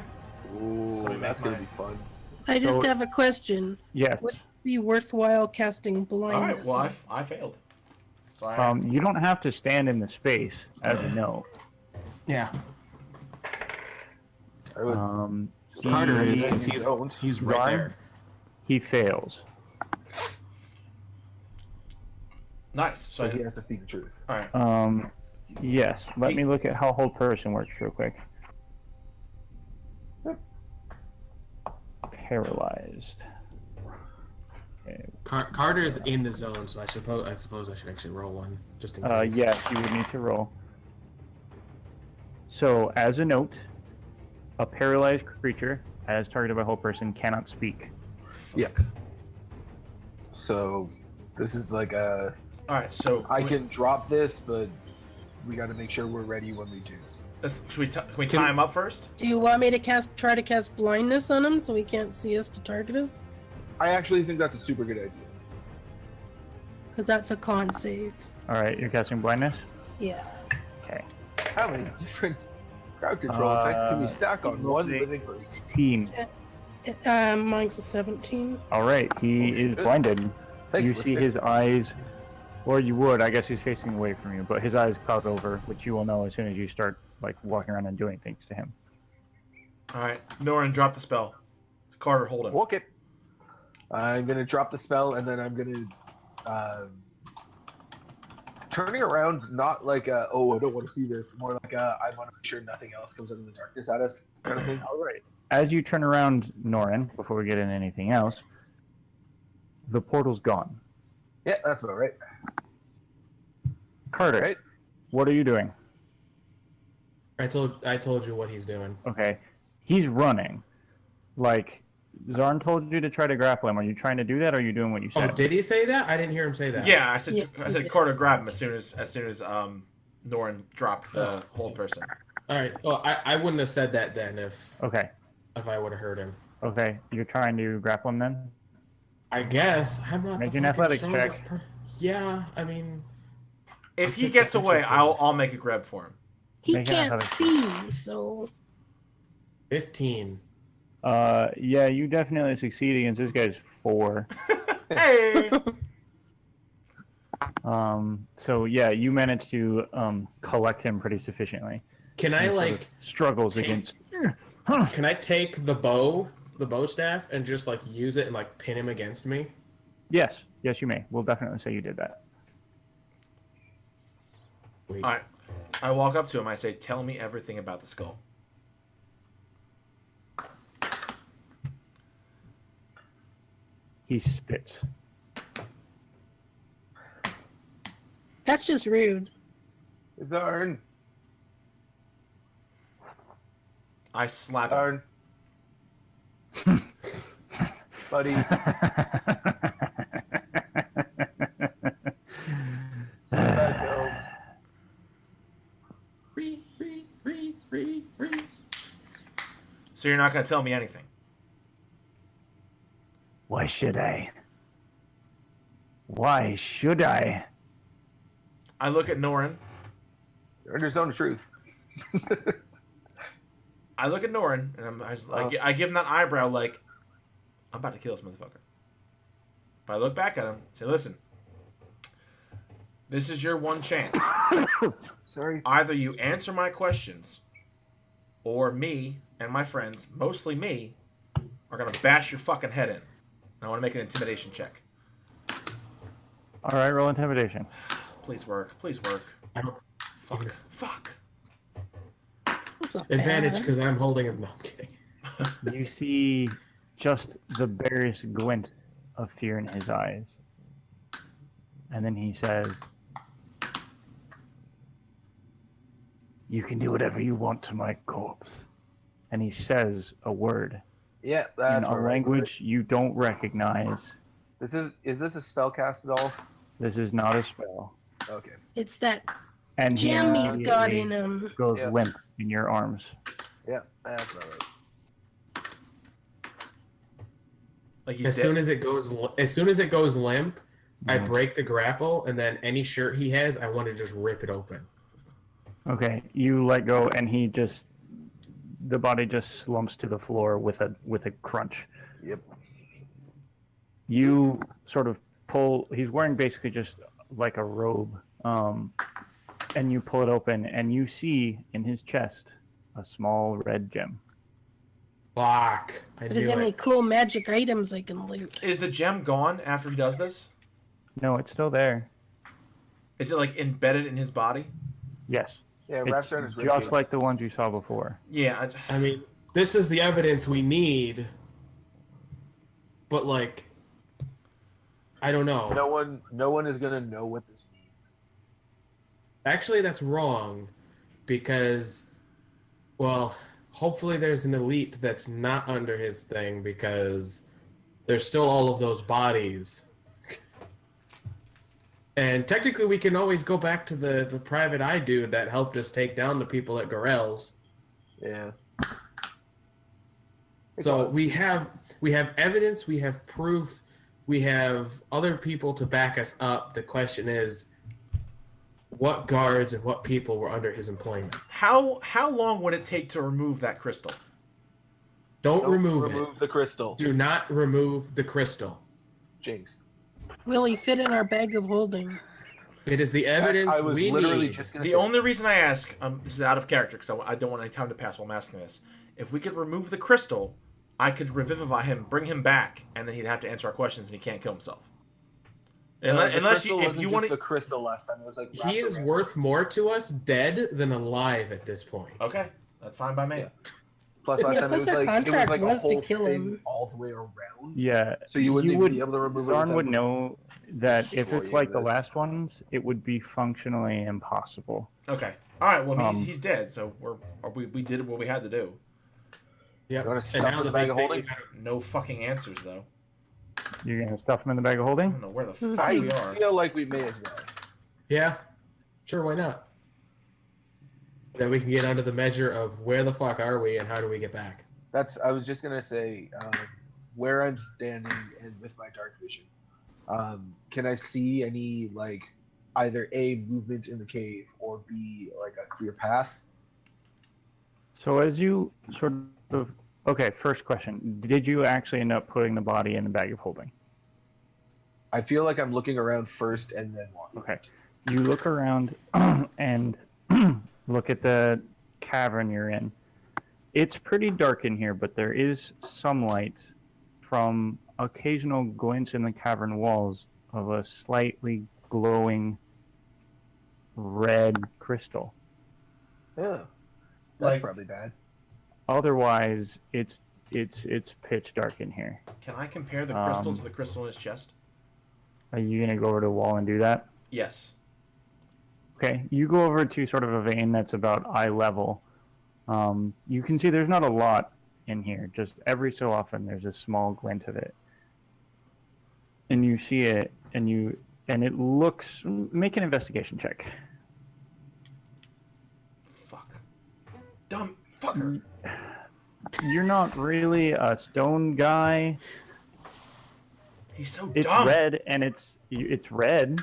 Ooh, So we that's make gonna be fun. I just So- have a question. Yes. Would it be worthwhile casting blindness? All right. Well, I failed. So I, You don't have to stand in the space, as a note. Yeah. I would. Carter is he- because he don't. he's right Zarn? there. He fails. nice. So So he has to speak the truth. all right. Yes. Let me look at how hold person works real quick. Paralyzed. Okay. Carter's in the zone, so I suppose I should actually roll one just in case. Yes, you would need to roll. So, as a note, a paralyzed creature, as targeted by a whole person, cannot speak. Yeah. So this is like a. All right. So I can drop this, but we got to make sure we're ready when we do. Should we can we tie him up first? Do you want me to try to cast blindness on him so he can't see us to target us? I actually think that's a super good idea. Because that's a con save. Alright, you're casting blindness? Yeah. Okay. How many different crowd control effects can we stack on one roll living person? 16. Mine's a 17. Alright, he Oh, is shit. blinded. Thanks, You see Lipstick. his eyes, or you would, I guess he's facing away from you, but his eyes cloud over, which you will know as soon as you start like walking around and doing things to him. All right. Norin, drop the spell. Carter, hold him. Okay. I'm gonna drop the spell, and then I'm gonna turning around, not like oh, I don't want to see this, more like I want to make sure nothing else comes out of the darkness at us kind of thing. Alright. As you turn around, Norin, before we get into anything else, the portal's gone. Yeah, that's about right. Carter, Right. what are you doing? I told you what he's doing. Okay. He's running. Like, Zarn told you to try to grapple him. Are you trying to do that, or are you doing what you Oh, said? did he say that? I didn't hear him say that. Yeah, I said Yeah. Carter, grab him as soon as Norin dropped the hold person. All right. Well, I wouldn't have said that then if Okay. I would have heard him. Okay. You're trying to grapple him then? I guess I'm not. Make the an fucking athletics strongest check. Yeah, I mean. If I'll he take gets the away, picture, I'll make a grab for him. He Make an can't athletics see, so 15. Yeah, you definitely succeed against this guy's 4. Hey. So yeah, you managed to collect him pretty sufficiently. Can I He sort of like? struggles take- against? Can I take the bow staff, and just like use it and like pin him against me? Yes, yes, you may. We'll definitely say you did that. All right. I walk up to him. I say, "Tell me everything about the skull." He spits. that's just rude. Zarn, I slap him. Zarn, buddy. Suicide kills. So you're not gonna tell me anything? Why should I? Why should I? I look at Norin. You're under zone of truth. I look at Norin, and I give him that eyebrow like, I'm about to kill this motherfucker. But I look back at him and say, listen, this is your one chance. Sorry. Either you answer my questions, or me and my friends, mostly me, are going to bash your fucking head in. And I want to make an intimidation check. All right, roll intimidation. Please work. Please work. I don't. Fuck. That's not Advantage bad. because I'm holding him. No, I'm kidding. You see just the barest glint of fear in his eyes. And then he says, "You can do whatever you want to my corpse." And he says a word Yeah, in that's a language you don't recognize. Is this a spell cast at all? This is not a spell. Okay. It's that And he gem he's got in immediately him. goes Yeah. limp in your arms. Yeah, that's about right. Like he's As dead. soon as it goes limp, I break the grapple, and then any shirt he has, I want to just rip it open. Okay, you let go, and the body just slumps to the floor with a crunch. Yep. You sort of pull. He's wearing basically just like a robe, and you pull it open, and you see in his chest a small red gem. Fuck! I But is knew there any it. cool magic items I can loot? Is the gem gone after he does this? No, it's still there. Is it like embedded in his body? Yes, Yeah, it's wraps around his just ribcage. like the ones you saw before. Yeah. I mean, this is the evidence we need, but like, I don't know. No one is gonna know what this means. Actually, that's wrong, because, well, hopefully there's an elite that's not under his thing, because there's still all of those bodies. And technically, we can always go back to the private eye dude that helped us take down the people at Gorell's. Yeah. So we have evidence, we have proof, we have other people to back us up. The question is, what guards and what people were under his employment? How long would it take to remove that crystal? Don't remove remove the crystal. Do not remove the crystal. Jinx. Will he fit in our bag of holding? It is the evidence I was we literally need. just gonna The say. only reason I ask, this is out of character, because I don't want any time to pass while I'm asking this. If we could remove the crystal, I could revivify him, bring him back, and then he'd have to answer our questions, and he can't kill himself. Unless you, if you want the to, crystal last time, it was like He wrapped is around. worth more to us dead than alive at this point. okay, that's fine by me. Yeah. Plus last Yeah, time plus it was our like contract a was to whole kill thing him. all the way around. Yeah, So you wouldn't you even would. be able to remove it. Zorn without- would know that if Destroy it's like the this. last ones, it would be functionally impossible. Okay, all right. Well, he's Um, dead, so we did what we had to do. Yep. You wanna And stuff now in the the bag big of thing holding? we gotta- No fucking answers though. You're gonna stuff him in the bag of I holding? don't know where the Hmm. fuck I we are. feel like we may as well. Yeah, sure, why not? Then we can get under the measure of where the fuck are we and how do we get back. I was just gonna say where I'm standing and with my dark vision. Can I see any like either A, movement in the cave, or B, like a clear path? So as you sort of okay, first question: did you actually end up putting the body in the bag of holding? I feel like I'm looking around first and then walking. Okay, you look around and look at the cavern you're in. It's pretty dark in here, but there is some light from occasional glints in the cavern walls of a slightly glowing red crystal. Yeah, that's Like- probably bad. Otherwise, it's pitch dark in here. Can I compare the crystal to the crystal in his chest? Are you gonna go over to the wall and do that? Yes. Okay, you go over to sort of a vein that's about eye level. You can see there's not a lot in here. Just every so often there's a small glint of it, and you see it, and it looks. Make an investigation check. Fuck. Dumb fucker. You're not really a stone guy. He's so It's dumb. red, and it's red.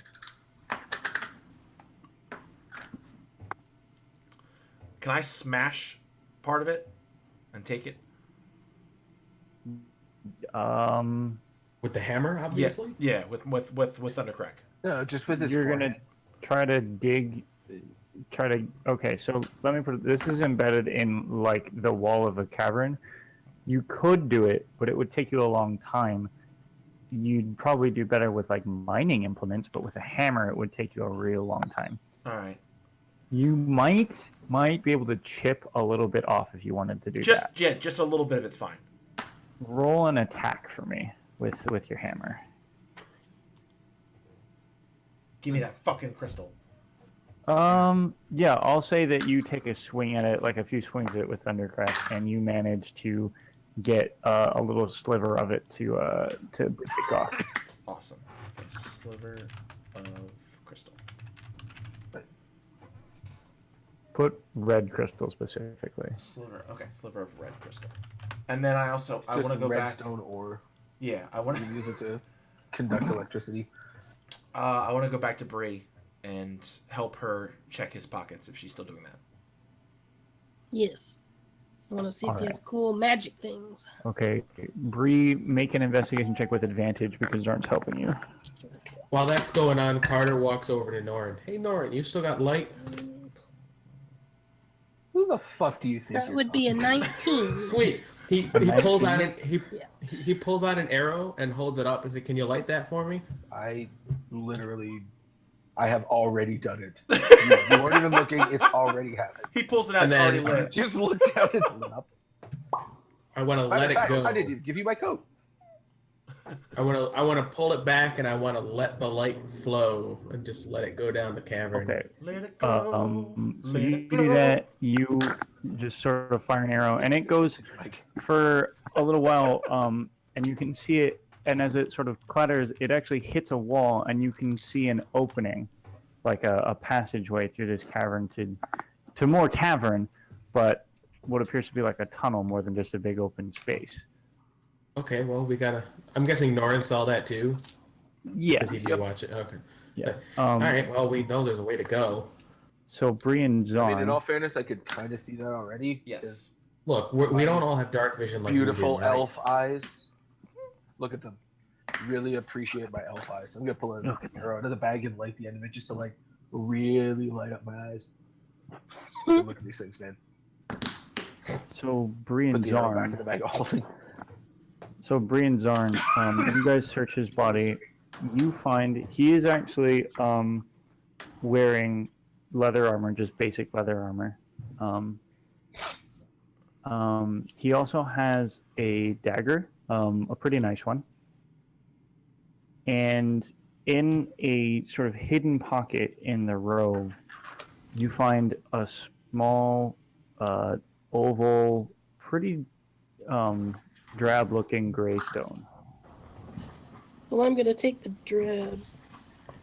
Can I smash part of it? and take it? With the hammer, obviously. Yeah, with Thundercrack. No, just with his You're forehead. gonna try to dig. Okay, so let me put it. This is embedded in like the wall of a cavern. You could do it, but it would take you a long time. You'd probably do better with like mining implements, but with a hammer, it would take you a real long time. All right. You might be able to chip a little bit off if you wanted to do that. Yeah, just a little bit of it's fine. Roll an attack for me with your hammer. Give me that fucking crystal. Yeah, I'll say that you take a swing at it, like a few swings at it with Thundercrack, and you manage to get a little sliver of it to break off. Awesome. A sliver of crystal. Put red crystal specifically. Sliver. Okay, sliver of red crystal. And then I want to go back. Redstone ore. Yeah, I want You to use it to conduct electricity. I want to go back to Bree and help her check his pockets if she's still doing that. Yes. I want to see if he has cool magic things. Okay, Bree, make an investigation check with advantage because Zorn's helping you. While that's going on, Carter walks over to Norin. Hey, Norin, you still got light? Who the fuck do you think? That would be a 19. Sweet. He pulls out he pulls out an arrow and holds it up and says, "Can you light that for me?" I have already done it. You weren't even looking. It's already happened. He pulls it out. And It's already then- lit. Just look down. It's lit up. I want to let it go. I didn't give you my coat. I want to pull it back and I want to let the light flow and just let it go down the cavern. Okay. Let it go. So Let you it do go. that. You just sort of fire an arrow, and it goes for a little while, and you can see it. And as it sort of clatters, it actually hits a wall, and you can see an opening, like a passageway through this cavern to more cavern, but what appears to be like a tunnel more than just a big open space. Okay, well we gotta. I'm guessing Norin saw that too. Yeah. Because he did watch it. Okay. Yeah. All right. Well, we know there's a way to go. So Bree and I mean, in Zon. all fairness, I could kind of see that already. Yes. Look, we don't all have dark vision like Beautiful you do, right? elf eyes. Look at them. Really appreciate my elf eyes. I'm gonna pull an arrow out of the bag and light the end of it just to like really light up my eyes. Look at these things, man. So Bree Put and the arrow back in Zarn. the bag. Holding. So Bree and Zarn, you guys search his body. You find he is actually wearing leather armor, just basic leather armor. He also has a dagger, a pretty nice one. And in a sort of hidden pocket in the robe, you find a small, oval, pretty drab-looking gray stone. Well, I'm going to take the drab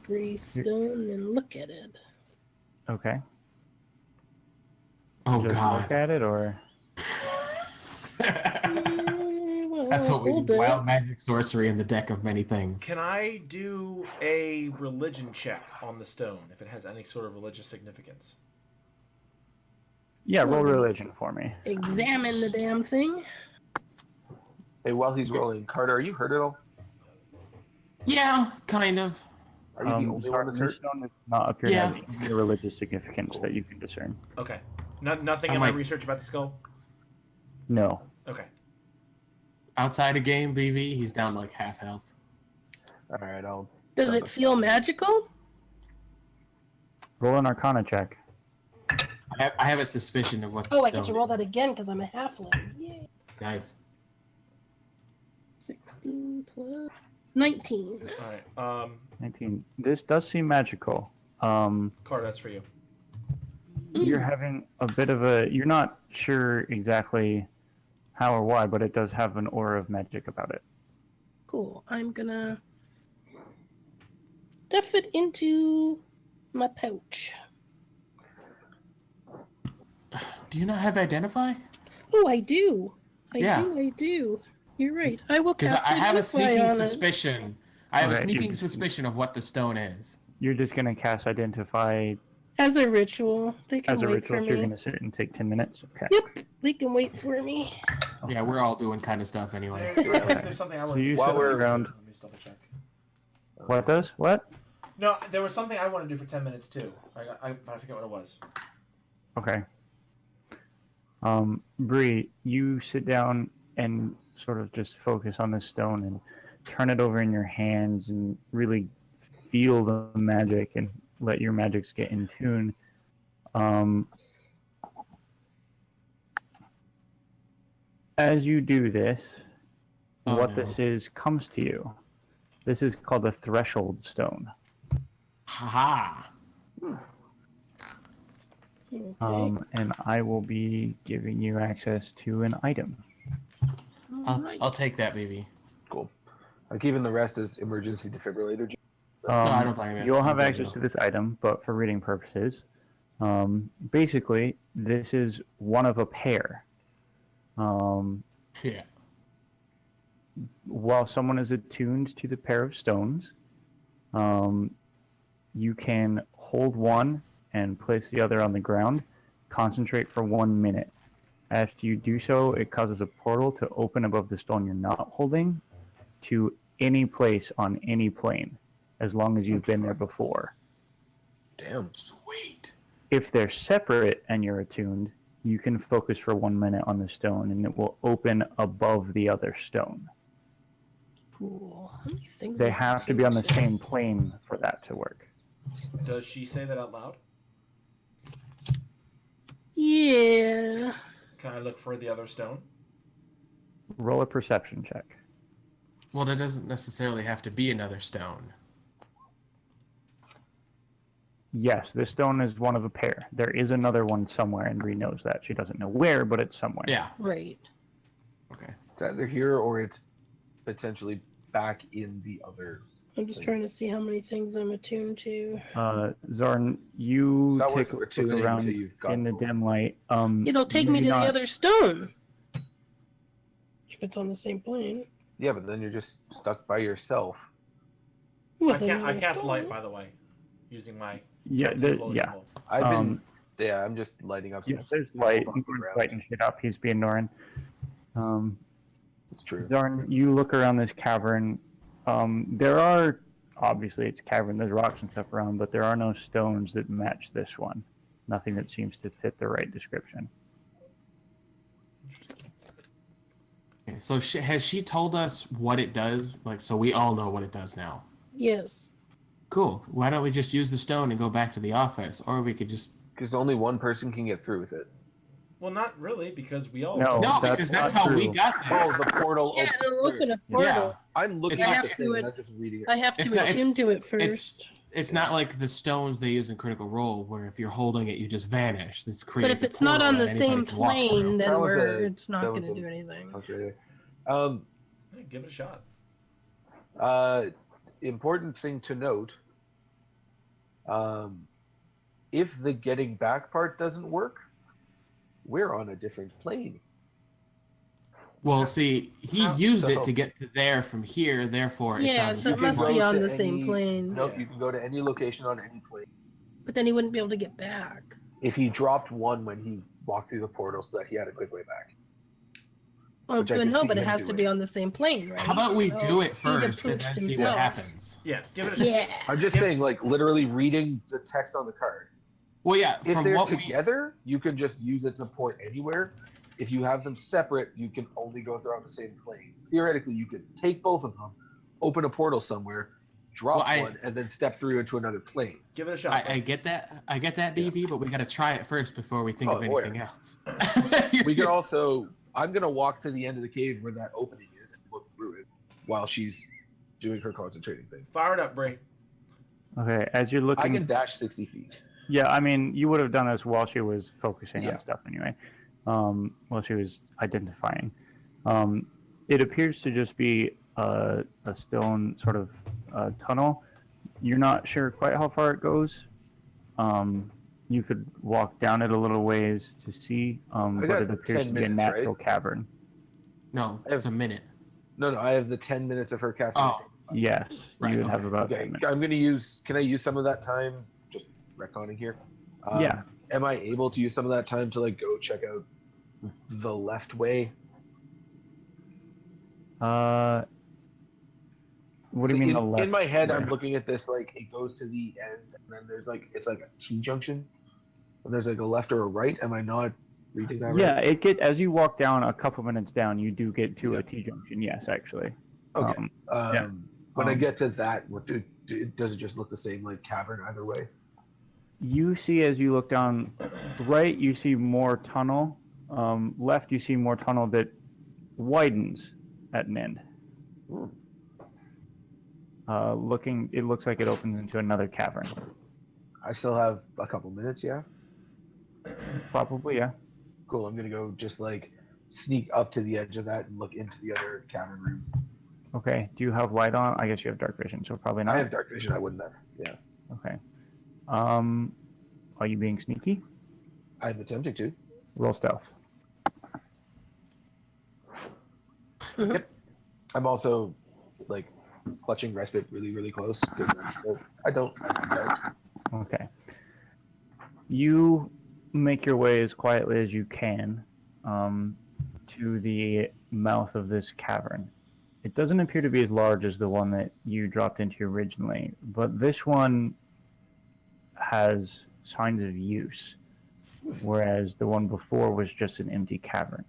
gray stone and look at it. Okay. Oh Just God. look at it, or That's what we hold do. it. Wild magic sorcery in the deck of many things. Can I do a religion check on the stone if it has any sort of religious significance? yeah, roll Let's religion for me. Examine the damn thing. Hey, while he's rolling, Carter, are you hurt at all? Yeah, kind of. Are you the only one that's This hurt? stone does not appear to Yeah. have any religious significance that you can discern. Okay. Nothing I'm in my like- research about the skull? No. Okay. Outside of game, BV, he's down like half health. All right, I'll. Does it feel magical? Roll an Arcana check. I have a suspicion of what. Oh, I get to stone roll is. that again because I'm a halfling. Yay. Nice. 16 plus 19. All right. 19. This does seem magical. Carter, that's for you. You're having a bit of a. You're not sure exactly how or why, but it does have an aura of magic about it. Cool. I'm gonna stuff it into my pouch. Do you not have identify? Oh, I do. Yeah. I do. You're right. I will Because cast I have a Identify sneaking on it. suspicion. I have a Okay, sneaking you- suspicion of what the stone is. You're just gonna cast Identify As a ritual, they can As a wait ritual, for so you're me. going to sit and take 10 minutes? Okay. Yep, they can wait for me. Yeah, we're all doing kind of stuff anyway. I think there's something I So want to you do. While sit we're around. Let me just double check. What does? What? No, there was something I want to do for 10 minutes too. I forget what it was. Okay. Bree, you sit down and sort of just focus on this stone and turn it over in your hands and really feel the magic and let your magics get in tune. As you do this, this is comes to you. This is called a threshold stone. Haha. Okay. And I will be giving you access to an item. I'll take that, baby. Cool. I'm keeping the rest as emergency defibrillator. No, I don't blame you. You'll have I'm access to this item, but for reading purposes, basically, this is one of a pair. Yeah. While someone is attuned to the pair of stones, you can hold one and place the other on the ground, concentrate for 1 minute. After you do so, it causes a portal to open above the stone you're not holding to any place on any plane, as long as you've been there before. Damn. Sweet. If they're separate and you're attuned, you can focus for 1 minute on the stone and it will open above the other stone. Cool. How many things They am I have to be on the attuned to? same plane for that to work. Does she say that out loud? Yeah. Can I look for the other stone? Roll a perception check. Well, there doesn't necessarily have to be another stone. Yes, this stone is one of a pair. There is another one somewhere, and Bree knows that. She doesn't know where, but it's somewhere. Yeah. Right. Okay. It's either here or it's potentially back in the other. I'm just trying to see how many things I'm attuned to. Zorn, you So that take works a for look tuning around until you've got in the dim light. It'll take me to maybe the not- other stone. If it's on the same plane. Yeah, but then you're just stuck by yourself. With I another cast stone. light, by the way, using my Yeah, symbol. I've Um, been. Yeah, I'm just lighting up some. Yeah, there's light. symbols on the ground. Lighting shit up. He's being Norin. It's true. Zorn, you look around this cavern. There are, obviously, it's a cavern. There's rocks and stuff around, but there are no stones that match this one. Nothing that seems to fit the right description. Okay, so has she told us what it does? Like, so we all know what it does now. Yes. Cool. Why don't we just use the stone and go back to the office? Or we could just... Because only one person can get through with it. Well, not really, because we all. No. No, that's because that's not how we true. got there. Oh, the portal. Yeah, opens to open through. a portal. I'm looking It's at not- the I have thing, to- not just reading it. I have It's to not- attune to it first. It's not like the stones they use in Critical Role, where if you're holding it, you just vanish. This But creates if a it's not portal on the that anybody same can walk through. plane, then That was it's not that going to was do anything. Okay. Hey, give it a shot. Important thing to note. If the getting back part doesn't work, we're on a different plane. Well, see, he How- used so- it to get to there from here, therefore it's Yeah, on the so it same must plane. be on to the same any- plane. Nope, Yeah. you can go to any location on any plane. But then he wouldn't be able to get back. If he dropped one when he walked through the portal so that he had a quick way back. Oh, Which I but can no, see but it him has do to it. be on the same plane, right? How about we So do it he'd first and approached then see himself. what happens? Yeah, give it a Yeah. I'm just saying, like, literally reading the text on the card. Well, yeah, If from they're what together, you can just use it to point anywhere. If you have them separate, you can only go through on the same plane. Theoretically, you could take both of them, open a portal somewhere, drop Well, one, and then step through into another plane. Give it a shot. I get that, BV, but we got to try it first before we think Oh, of lawyer. anything else. We could also. I'm gonna walk to the end of the cave where that opening is and look through it while she's doing her concentrating thing. Fire it up, Bray. Okay, as you're looking. I can dash 60 feet. Yeah, I mean, you would have done this while she was focusing Yeah. on stuff anyway. While she was identifying. It appears to just be a stone sort of tunnel. You're not sure quite how far it goes. You could walk down it a little ways to see, but got it appears 10 to be a minutes, natural right? cavern. No, it's a minute. No, I have the 10 minutes of her casting. Oh, Yes, Right, you would have okay. about Okay, 10 minutes. I'm gonna use. Can I use some of that time? Just retconning here. Yeah. Am I able to use some of that time to like go check out the left way? What do you mean the left? In my head, way? I'm looking at this like it goes to the end, and then there's like it's like a T junction, and there's like a left or a right. Am I not reading that Yeah, right? as you walk down a couple minutes down, you do get to Yeah. a T junction. Yes, actually. Okay. Yeah. When I get to that, does it just look the same like cavern either way? You see as you look down, right, you see more tunnel. Left, you see more tunnel that widens at an end. Hmm. It looks like it opens into another cavern. I still have a couple minutes, yeah? Probably, yeah. Cool, I'm gonna go just like sneak up to the edge of that and look into the other cavern room. Okay. Do you have light on? I guess you have dark vision, so probably not. I have dark vision, I wouldn't have. Yeah. Okay. Are you being sneaky? I'm attempting to. Roll stealth. Yep. I'm also like clutching respite really, really close because I don't. Okay. You make your way as quietly as you can to the mouth of this cavern. It doesn't appear to be as large as the one that you dropped into originally, but this one has signs of use, whereas the one before was just an empty cavern.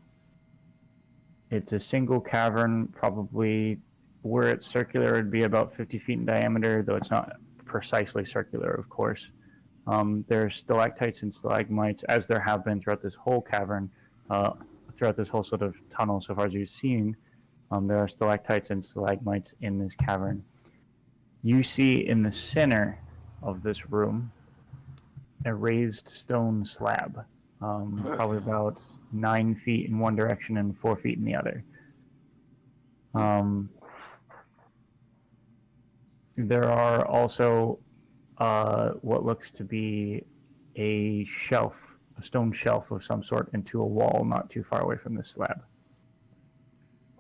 It's a single cavern, probably where it's circular, it'd be about 50 feet in diameter, though it's not precisely circular, of course. There's stalactites and stalagmites, as there have been throughout this whole cavern, throughout this whole sort of tunnel, so far as you've seen. There are stalactites and stalagmites in this cavern. You see in the center of this room a raised stone slab, probably about 9 feet in one direction and 4 feet in the other. There are also what looks to be a stone shelf of some sort into a wall not too far away from this slab.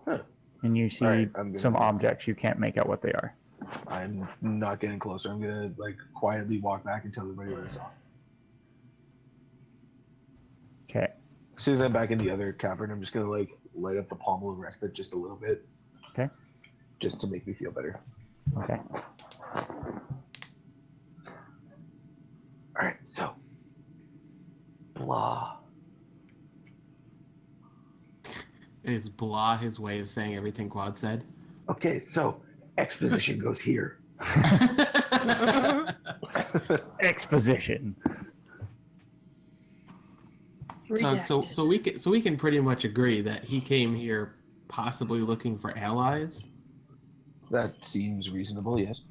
Huh. And you see Alright, some objects. You can't make out what they are. I'm not getting closer. I'm gonna like quietly walk back and tell everybody what I saw. Okay. As soon as I'm back in the other cavern, I'm just gonna like light up the pommel of respite just a little bit. Okay. Just to make me feel better. Okay. Alright, so. Blah. Is blah his way of saying everything Quad said? Okay, so exposition goes here. Exposition. So we can pretty much agree that he came here possibly looking for allies. That seems reasonable, yes.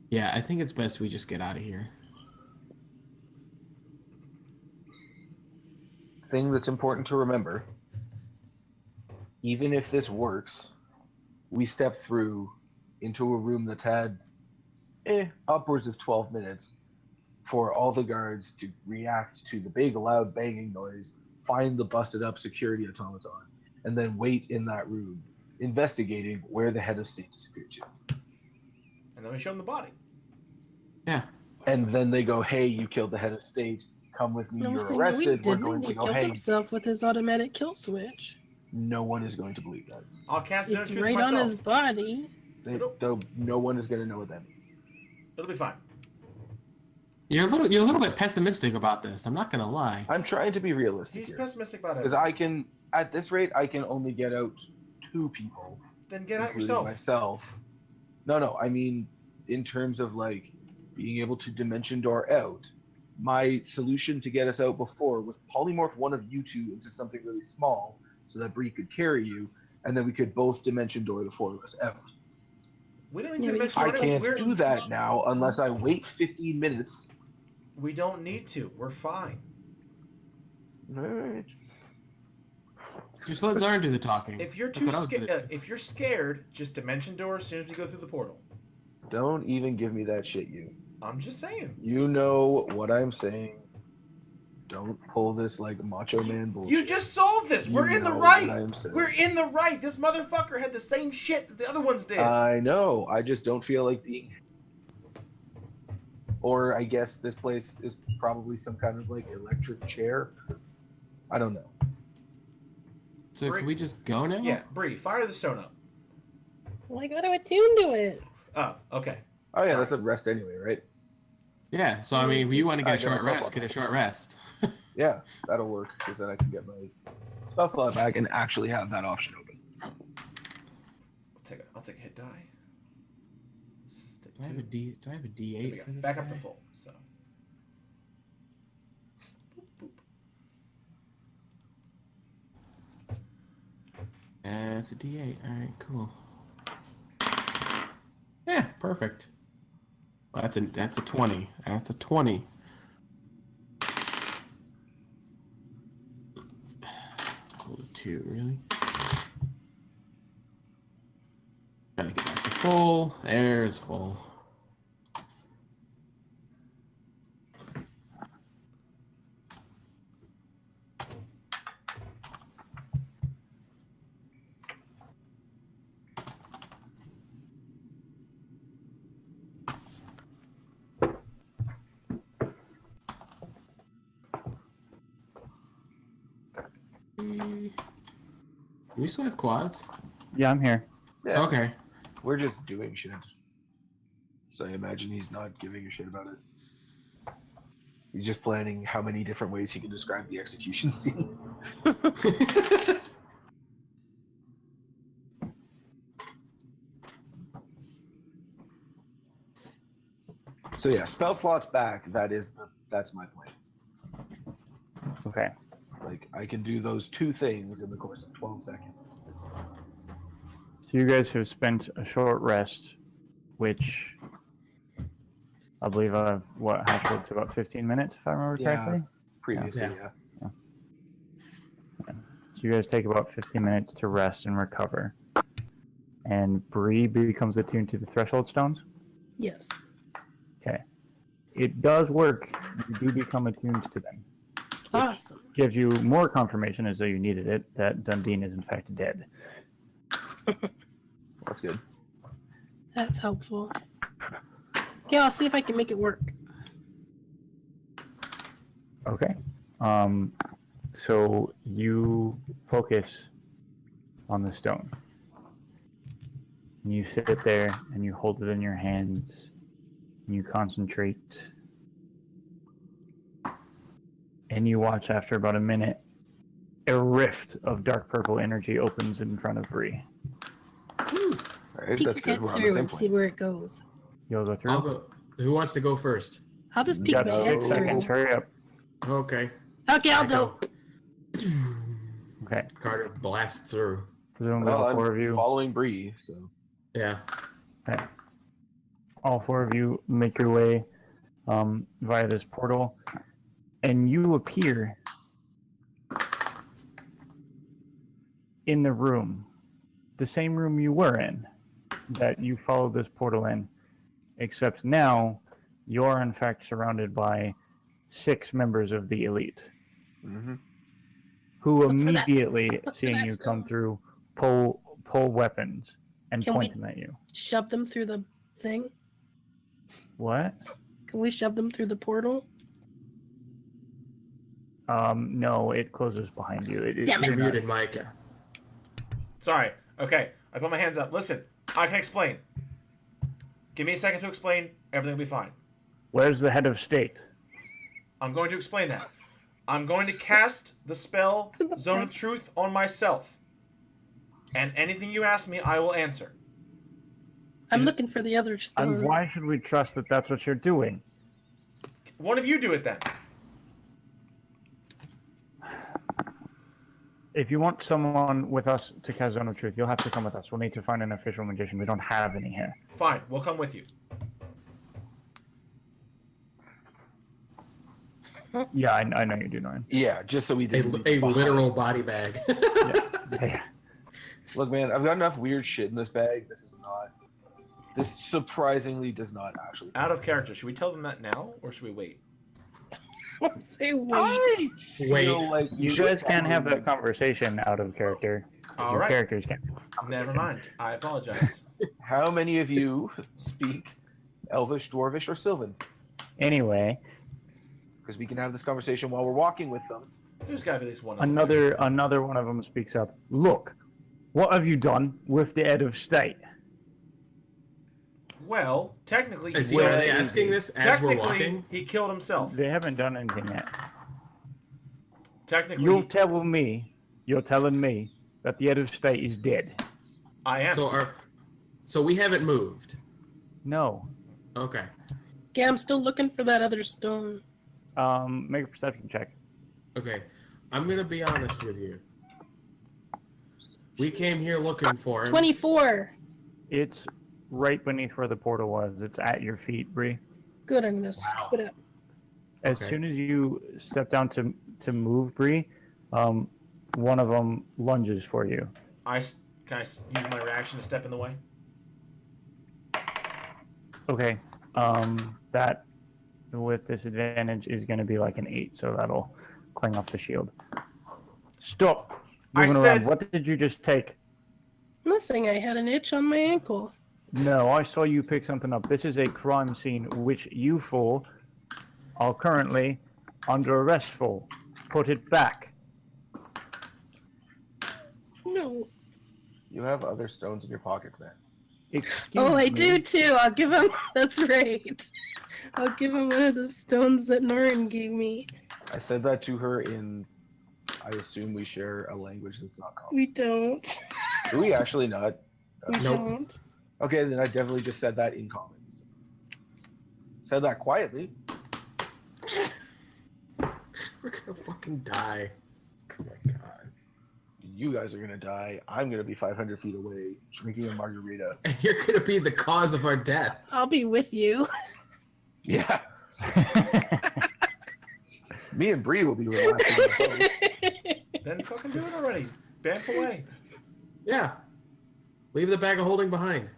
Yeah, I think it's best we just get out of here. Thing that's important to remember, even if this works, we step through into a room that's had upwards of 12 minutes for all the guards to react to the big loud banging noise, find the busted up security automaton, and then wait in that room investigating where the head of state disappeared to. And then we show them the body. Yeah. And then they go, hey, you killed the head of state, come with me, No, you're saying arrested, we're didn't. going He to go, killed hey. himself with his automatic kill switch. No one is going to believe that. I'll cast it It's into right myself. on his body. No one is going to know what that means. It'll be fine. You're a little bit pessimistic about this. I'm not gonna lie. I'm trying to be realistic He's here. pessimistic about it. Because I can, at this rate, I can only get out 2 people. Then get out including yourself. Myself. No, I mean, in terms of like being able to dimension door out, my solution to get us out before was polymorph one of you two into something really small so that Bree could carry you, and then we could both dimension door the 4 of us out. We don't need Yeah, to but mention I it. can't do that now unless I wait 15 minutes. We don't need to. We're fine. Alright. Just let Zarn do the talking. If you're That's too what I was scared, gonna- if you're scared, just dimension door as soon as we go through the portal. Don't even give me that shit, you. I'm just saying. You know what I'm saying. Don't pull this like macho man bullshit. You just solved this. We're You in the know right. what I'm saying. We're in the right. This motherfucker had the same shit that the other ones did. I know. I just don't feel like being. Or I guess this place is probably some kind of like electric chair. I don't know. So Bree- can we just go now? Yeah, Bree, fire the stone up. Well, I gotta attune to it. Oh, okay. Oh yeah, Fine. that's a rest anyway, right? Yeah. So I mean, if you want to get a Alright, short get my rest, spell get a short rest. Yeah, that'll work because then I can get my spell slot back and actually have that option open. I'll take a hit die. Stick Do I have a D? Do I have a There we D8 go. for this Back guy? up to full. So. Boop, boop. It's a D8. All right, cool. Yeah, perfect. Well, that's a 20. That's a 20. Hold a 2, really? Gotta get back to full. There's full. We still have quads. Yeah, I'm here. Yeah, Okay. we're just doing shit. So I imagine he's not giving a shit about it. He's just planning how many different ways he can describe the execution scene. So yeah, spell slots back. That's my plan. Okay. Like I can do those two things in the course of 12 seconds. So you guys have spent a short rest, which I believe I've hashed to about 15 minutes, if I remember Yeah. correctly. Previously, Yeah. yeah. So you guys take about 15 minutes to rest and recover. And Bree becomes attuned to the threshold stones. Yes. Okay. It does work. You do become attuned to them. Awesome. Gives you more confirmation, as though you needed it, that Dundee is in fact dead. That's good. That's helpful. Okay, I'll see if I can make it work. Okay. So you focus on the stone. And you sit there and you hold it in your hands and you concentrate. And you watch after about a minute, a rift of dark purple energy opens in front of Bree. Alright, Peek that's your good. head We're on the through same and see plane. where it goes. You'll go through? I'll go. Who wants to go first? I'll just You peek got my 6 head seconds. through. Hurry up. Okay. Okay, I'll I go. Okay. Carter blasts through. Presumably Well, all I'm 4 of you. following Bree, so Yeah. Okay. All 4 of you make your way via this portal, and you appear in the room, the same room you were in, that you followed this portal in, except now you're in fact surrounded by 6 members of the elite, who Look for that- immediately, look for seeing that you come stone. through, pull weapons and Can point we- them at you. Shove them through the thing? What? Can we shove them through the portal? No, it closes behind you. Damn it. You're muted, Mike. Sorry. Okay. I put my hands up. Listen, I can explain. Give me a second to explain. Everything will be fine. Where's the head of state? I'm going to explain that. I'm going to cast the spell Zone of Truth on myself. And anything you ask me, I will answer. I'm looking for the other And stone. why should we trust that that's what you're doing? One of you do it then. If you want someone with us to cast Zone of Truth, you'll have to come with us. We'll need to find an official magician. We don't have any here. Fine. We'll come with you. Yeah, I know you do, Noreen. yeah, just so we A, didn't. a leave behind. literal body bag. Yeah. Look, man, I've got enough weird shit in this bag. This surprisingly does not actually. Out of character. Should we tell them that now, or should we wait? Say wait. I feel Wait. like You should guys can't have probably- that conversation out of character. All Your right. characters can't. Never mind. I apologize. How many of you speak Elvish, Dwarvish, or Sylvan? Anyway, Because we can have this conversation while we're walking with them. There's got to be at least one. Other thing. another one of them speaks up. Look, what have you done with the head of state? Well, technically, Are he they asking this as we're walking? he killed himself. They haven't done anything yet. Technically, You're telling me that the head of state is dead. I am. So we haven't moved. No. Okay. Yeah, I'm still looking for that other stone. Make a perception check. Okay. I'm gonna be honest with you. We came here looking for him. 24. It's right beneath where the portal was. It's at your feet, Bree. Good, I'm gonna scoop it up. As soon as you step down to move, Bree, one of them lunges for you. Can I use my reaction to step in the way? Okay. That with disadvantage is going to be like an 8, so that'll cling off the shield. Stop moving around. What did you just take? Nothing, I had an itch on my ankle. No, I saw you pick something up. This is a crime scene which you four are currently under arrest for. Put it back. No. You have other stones in your pockets, man. Excuse Oh, I me. do too. I'll give him. That's right. I'll give him one of the stones that Norin gave me. I said that to her in. I assume we share a language that's not common. We don't. Do we actually not? We Nope. don't. Okay, then I definitely just said that in comments. Said that quietly. We're gonna fucking die. Oh my god. You guys are gonna die. I'm gonna be 500 feet away drinking a margarita. And you're gonna be the cause of our death. I'll be with you. Yeah. Me and Bree will be relaxing. on the boat. Then fucking do it already. Back away. Yeah. Leave the bag of holding behind.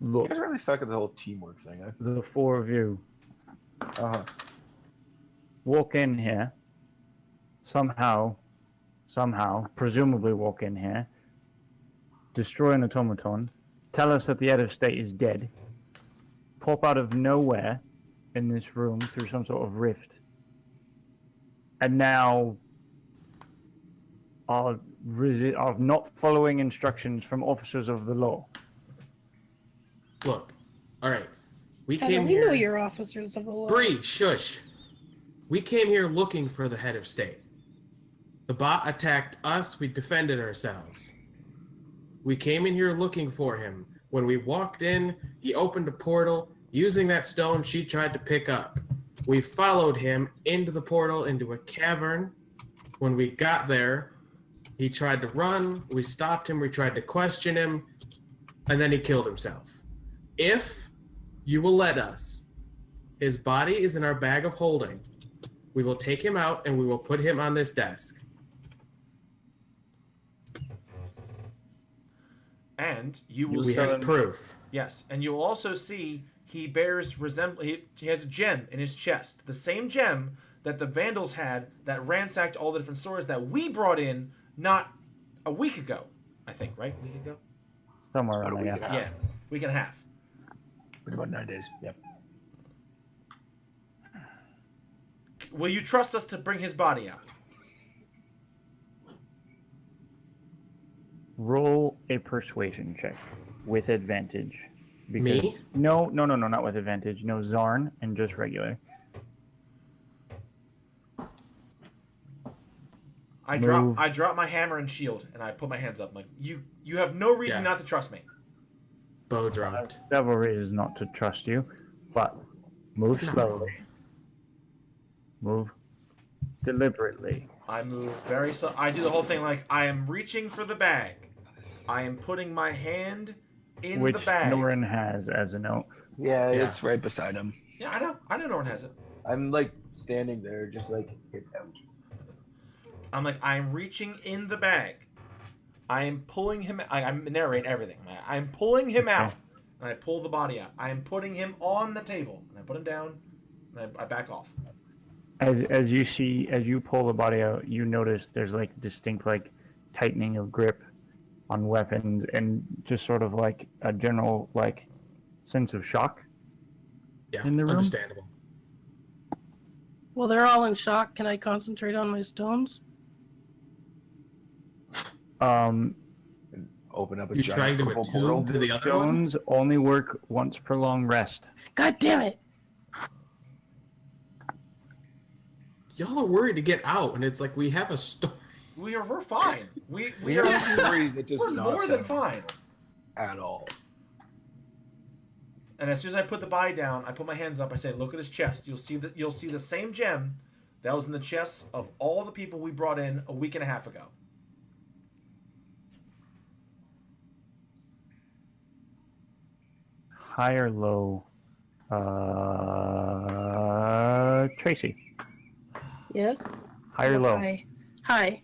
You Look, guys really suck at the whole teamwork thing. the four of you Uh-huh. walk in here. Somehow, presumably walk in here, destroy an automaton, tell us that the head of state is dead, pop out of nowhere in this room through some sort of rift, and now are not following instructions from officers of the law. Look. Alright. We Heather, came we here. know you're officers of the law. Bree, shush. We came here looking for the head of state. The bot attacked us, we defended ourselves. We came in here looking for him. When we walked in, he opened a portal using that stone she tried to pick up. We followed him into the portal, into a cavern. When we got there, he tried to run. We stopped him, we tried to question him, and then he killed himself. If you will let us, his body is in our bag of holding. We will take him out and we will put him on this desk. And you will We see. have proof. Yes, and you'll also see he bears he has a gem in his chest, the same gem that the Vandals had that ransacked all the different stores that we brought in not a week ago, I think, right? A week ago? Somewhere About a around week there. and a half. Yeah, week and a half. Pretty about 9 days. Yep. Will you trust us to bring his body out? Roll a persuasion check with advantage. Me? No, not with advantage. No, Zarn and just regular. I Move. drop my hammer and shield and I put my hands up. I'm like, you have no reason Yeah. not to trust me. Bow dropped. Several reasons not to trust you, but move slowly. Move deliberately. I move very slow. I do the whole thing like I am reaching for the bag. I am putting my hand in Which the bag. Norin has as a note. Yeah, Yeah. it's right beside him. Yeah, I know. I know no one has it. I'm like standing there, just like get out. I'm like, I'm reaching in the bag. I am pulling him. I'm narrating everything. I'm pulling him out, and I pull the body out. I am putting him on the table, and I put him down, and I back off. As you pull the body out, you notice there's like distinct like tightening of grip on weapons and just sort of like a general like sense of shock. Yeah, in the room? understandable. Well, they're all in shock. Can I concentrate on my stones? Um, Open up a You giant trying to purple portal. attune to the other one? stones only work once per long rest. God damn it! Y'all are worried to get out, and it's like we have a story. We're fine. We have are a story that does we're not more than sound fine. at all. And as soon as I put the body down, I put my hands up. I say, "Look at his chest. You'll see the same gem that was in the chests of all the people we brought in a week and a half ago." High or low? Tracy. Yes? High or low? Hi. Hi.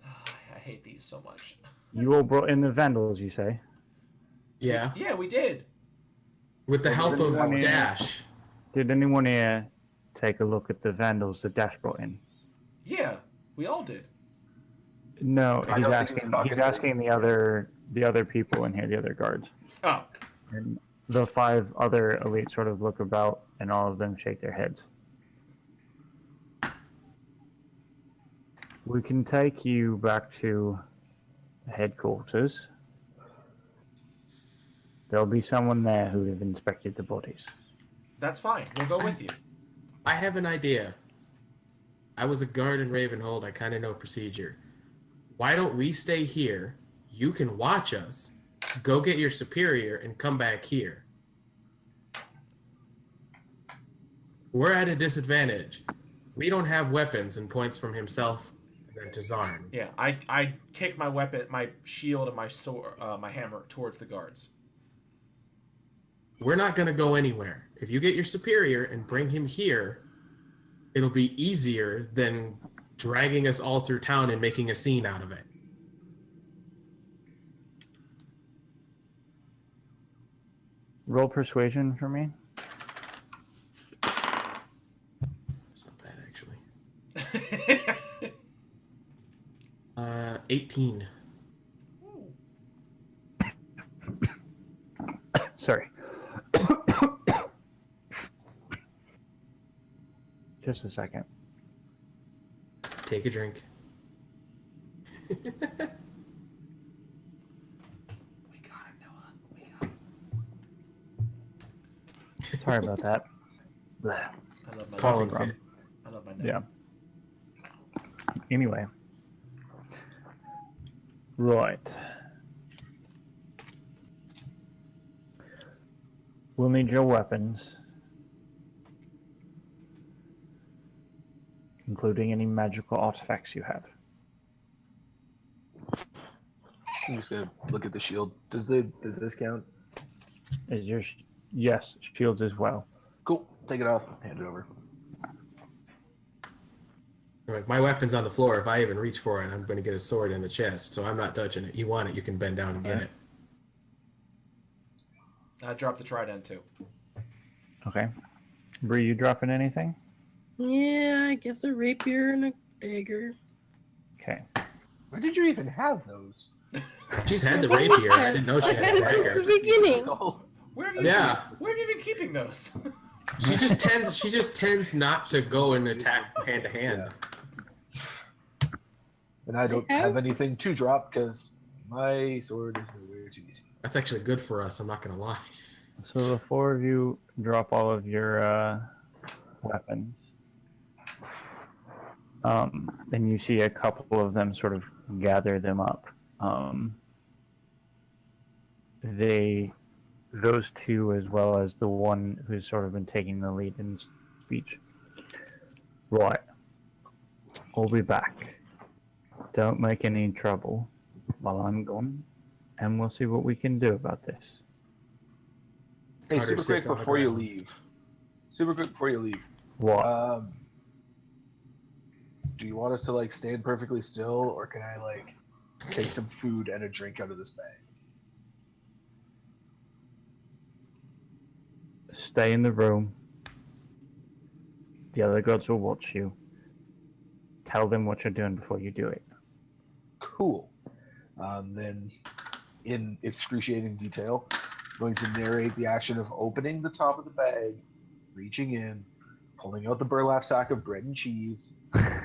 I hate these so much. You all brought in the vandals, you say? Yeah, Yeah, we did. with the help of anyone- Dash. Did anyone here take a look at the vandals that Dash brought in? Yeah, we all did. No, I he's don't think he was asking. talking He's to- asking the other people in here, the other guards. Oh, And the 5 other elites sort of look about, and all of them shake their heads. We can take you back to headquarters. There'll be someone there who have inspected the bodies. that's fine. We'll go with you. I have an idea. I was a guard in Ravenhold. I kind of know procedure. Why don't we stay here? You can watch us. Go get your superior and come back here. We're at a disadvantage. We don't have weapons, and points from himself and then to Zarn. Yeah, I kick my weapon, my shield, and my sword, my hammer towards the guards. We're not going to go anywhere. If you get your superior and bring him here, it'll be easier than dragging us all through town and making a scene out of it. Roll persuasion for me. It's not bad, actually. 18. Sorry. Just a second. Take a drink. We got him, Noah. We got him. Sorry about that. Bleh. I love my Coughing Noah. fit. I love my Noah. Yeah. Anyway. Right. We'll need your weapons, including any magical artifacts you have. I'm just gonna look at the shield. Does this count? Is your yes, shields as well. Cool. Take it off. Hand it over. Like, my weapon's on the floor. If I even reach for it, I'm going to get a sword in the chest, so I'm not touching it. You want it, you can bend down and get Okay. it. I dropped the trident too. Okay. Bree, you dropping anything? Yeah, I guess a rapier and a dagger. Okay. Where did you even have those? She's had the I've always rapier. I had- didn't know she I've had had a it since dagger. the beginning. So, Where have you? Yeah. Where have you been keeping those? She just tends not to go and attack hand to hand. and I don't have anything to drop because my sword is nowhere to be seen. That's actually good for us, I'm not going to lie. So the 4 of you drop all of your weapons. Then you see a couple of them sort of gather them up. Those 2, as well as the one who's sort of been taking the lead in speech. Right. We'll be back. Don't make any trouble while I'm gone, and we'll see what we can do about this. Hey, Carter super quick sits on the before you ground. leave. Super quick before you leave. What? Do you want us to like stand perfectly still, or can I like take some food and a drink out of this bag? Stay in the room. The other gods will watch you. Tell them what you're doing before you do it. Cool. Then in excruciating detail. I'm going to narrate the action of opening the top of the bag, reaching in, pulling out the burlap sack of bread and cheese,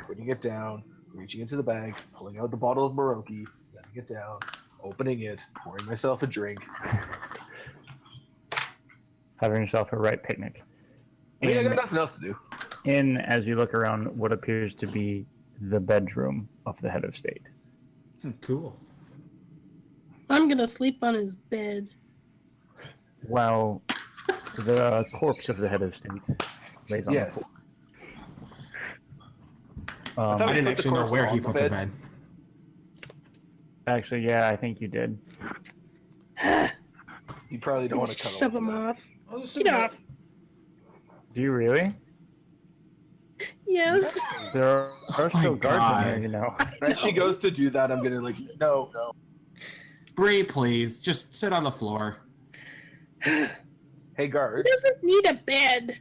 putting it down, reaching into the bag, pulling out the bottle of Maroki, setting it down, opening it, pouring myself a drink. Having yourself a right picnic. I mean, I got nothing else to do. As you look around what appears to be the bedroom of the head of state. Cool. I'm gonna sleep on his bed. While the corpse of the head of state lays on the Yes. floor. thought I we didn't put the actually know corpse where on he the put the bed. bed. Actually, yeah, I think you did. You probably don't want to cuddle. Shove with him that. off. I'll just Get off. Do you really? Yes. There are Oh my still guards in here, God. you know. As she goes to do that, I'm gonna like, no. Bree, please, just sit on the floor. Hey He guards. doesn't need a bed.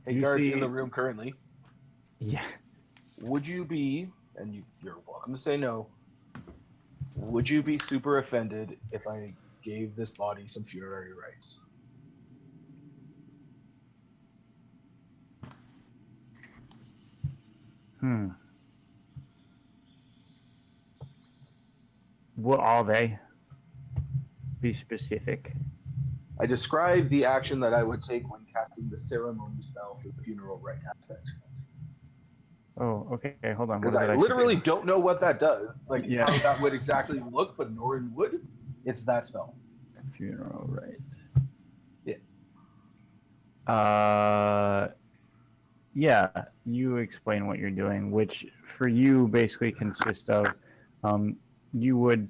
Hey You guards see- in the room currently. Yeah. Would you be, and you're welcome to say no, would you be super offended if I gave this body some funerary rites? What are they? Be specific. I describe the action that I would take when casting the ceremony spell for the funeral rite aspect. Oh, okay. Hold on. What Because does that I actually literally do? don't know what that does. Like Yeah. how that would exactly look, but Norin would. It's that spell. Funeral, right? Yeah. Yeah. You explain what you're doing, which for you basically consists of, you would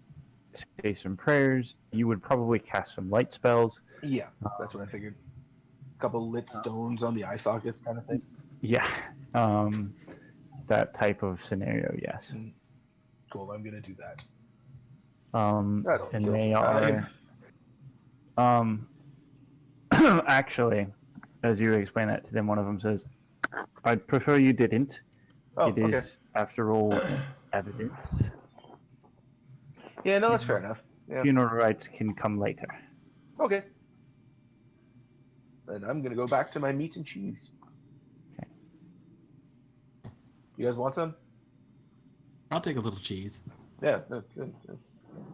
say some prayers. You would probably cast some light spells. Yeah, that's what I figured. A couple lit stones on the eye sockets, kind of thing. Yeah. That type of scenario, yes. Cool, I'm gonna do that. And That'll kill they some are. time. Actually, as you explain that to them, one of them says, "I'd prefer you didn't. Oh, It is, okay. after all, evidence. Yeah, no, that's fair enough. Yeah. Funeral rites can come later." Okay. Then I'm gonna go back to my meat and cheese. Okay. You guys want some? I'll take a little cheese. Yeah, no, good.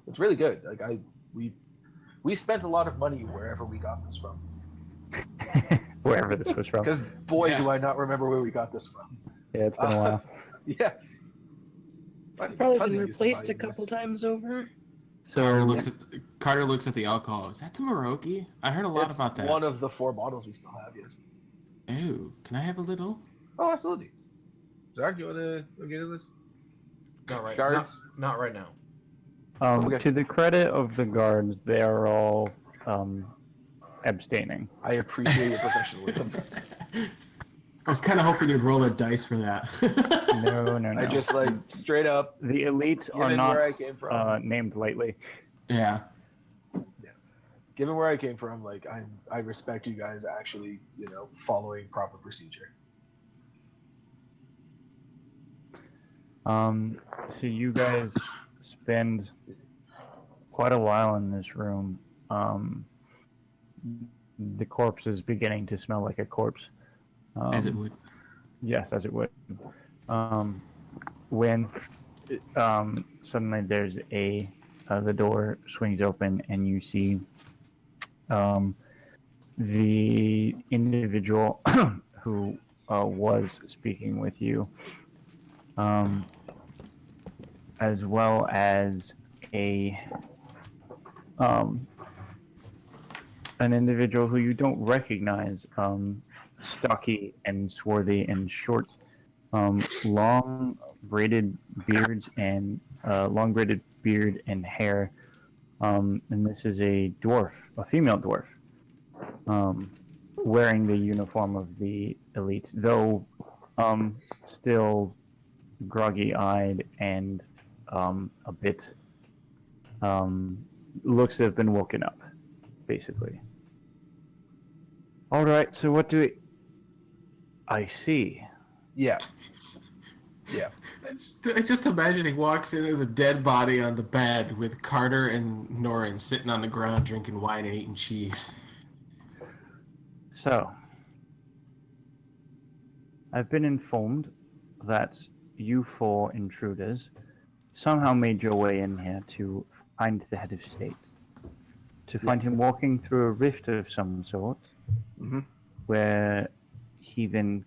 It's really good. Like we spent a lot of money wherever we got this from. Wherever this was from. Because boy, Yeah. do I not remember where we got this from. Yeah, it's been a while. Yeah. It's probably Tons been of use of replaced a value in couple this. times over. So Carter looks at the alcohol. Is that the Maroki? I heard a lot It's about that. one of the 4 bottles we still have, yes. Ooh, can I have a little? Oh, absolutely. Zark, you want to get into this? Not right. Guards? Not right now. Okay. to the credit of the guards, they are all abstaining. I appreciate your professionalism. I was kind of hoping you'd roll a dice for that. No. I just like straight up The elite are given not where I came from. named lightly. Yeah. Given where I came from, like I respect you guys actually, following proper procedure. So you guys spend quite a while in this room. The corpse is beginning to smell like a corpse. As it would. Yes, as it would. When suddenly there's the door swings open and you see the individual who was speaking with you, as well as an individual who you don't recognize, stocky and swarthy and short, long braided beards and long braided beard and hair, and this is a dwarf, a female dwarf, wearing the uniform of the elite, though still groggy-eyed and a bit looks to have been woken up, basically. All right, so what do we... I see. Yeah. Yeah. I just imagine he walks in as a dead body on the bed with Carter and Norin sitting on the ground drinking wine and eating cheese. So, I've been informed that you four intruders somehow made your way in here to find the head of state. To find him walking through a rift of some sort, Mm-hmm. where he then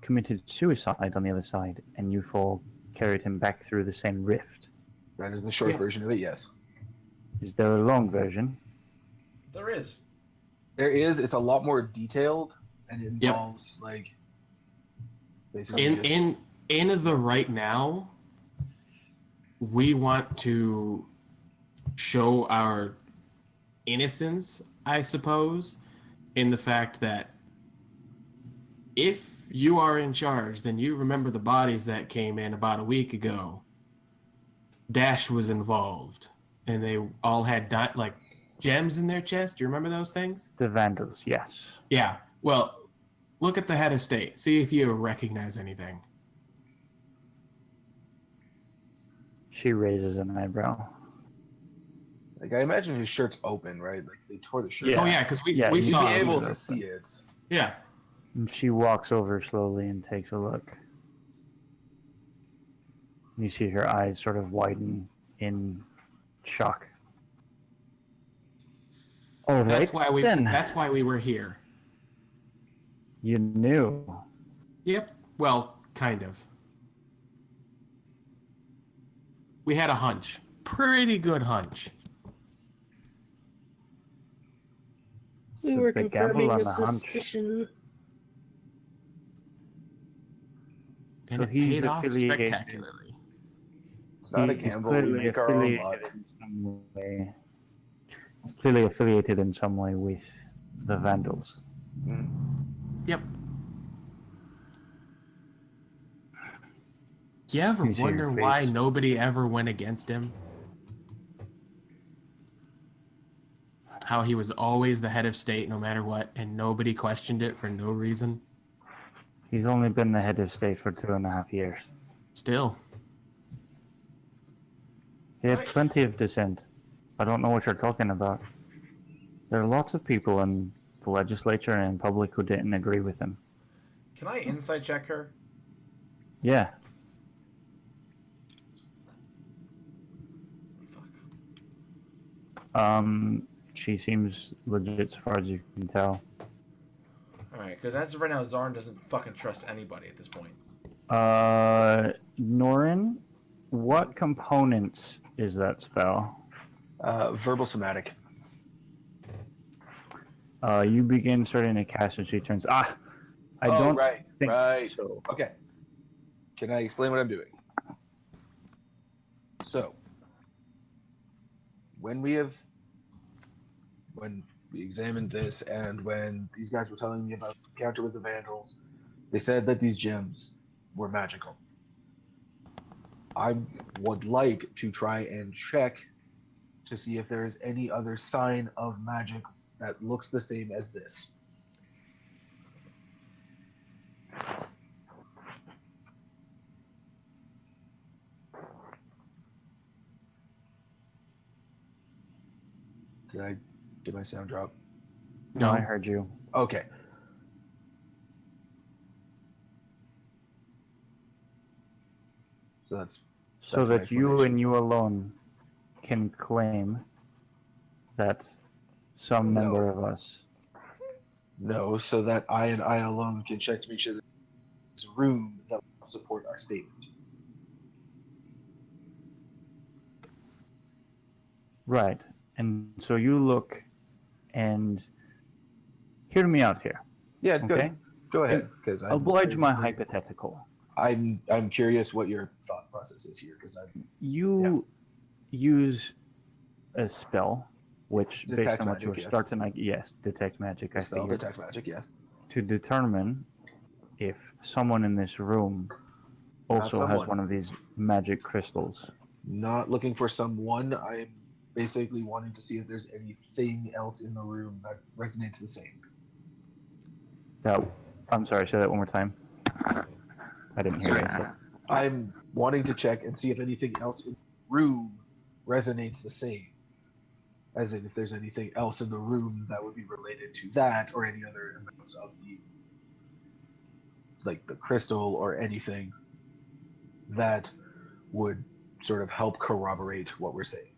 committed suicide on the other side, and you four carried him back through the same rift. That is the short version of it, yes. Is there a long version? There is. There is. It's a lot more detailed, and it involves, like, basically In the right now, we want to show our innocence, I suppose, in the fact that if you are in charge, then you remember the bodies that came in about a week ago. Dash was involved, and they all had like gems in their chest. Do you remember those things? The Vandals, yes. Yeah. Well, look at the head of state. See if you recognize anything. She raises an eyebrow. Like, I imagine his shirt's open, right? Like, they tore the shirt. Yeah. Oh yeah, because we Yeah, you'd saw You'd be it. able to see it. Yeah. And she walks over slowly and takes a look. You see her eyes sort of widen in shock. All right, That's why we. then. That's why we were here. You knew. Yep. Well, kind of. We had a hunch. Pretty good hunch. We were big gamble confirming on a the hunch. suspicion. And So it he's paid off affiliated- spectacularly. It's not a He's gamble. We clearly make our own luck. affiliated in some way. He's clearly affiliated in some way with the Vandals. Yep. Do you ever You see her wonder why face. nobody ever went against him? How he was always the head of state no matter what, and nobody questioned it for no reason? He's only been the head of state for 2.5 years. Still. He had plenty of dissent. I don't know what you're talking about. There are lots of people in the legislature and in public who didn't agree with him. Can I insight check her? Yeah. She seems legit as far as you can tell. Alright, because as of right now, Zarn doesn't fucking trust anybody at this point. Norin, what components is that spell? Verbal somatic. You begin starting to cast and she turns. I don't think so. Okay. Can I explain what I'm doing? So, when we examined this, and when these guys were telling me about the encounter with the Vandals, they said that these gems were magical. I would like to try and check to see if there is any other sign of magic that looks the same as this. Did my sound drop? No, No. I heard you. Okay. So that's So my that you explanation. and you alone can claim that some No. member of us. No, so that I and I alone can check to make sure that there's room that will support our statement. Right. And so you look and hear me out here. Yeah, Okay? go ahead, because Oblige my hypothetical. I'm curious what your thought process is here, because You use a spell, which Detect based on what magic, you were yes. starting, like, yes, detect magic, I spell figured, detect magic, yes. to determine if someone in this room also has someone. one of these magic crystals. Not looking for someone. I'm basically wanting to see if there's anything else in the room that resonates the same. I'm sorry, say that one more time. I didn't hear Sorry. you. I'm wanting to check and see if anything else in the room resonates the same. As in, if there's anything else in the room that would be related to that, or any other amounts of the crystal or anything that would sort of help corroborate what we're saying.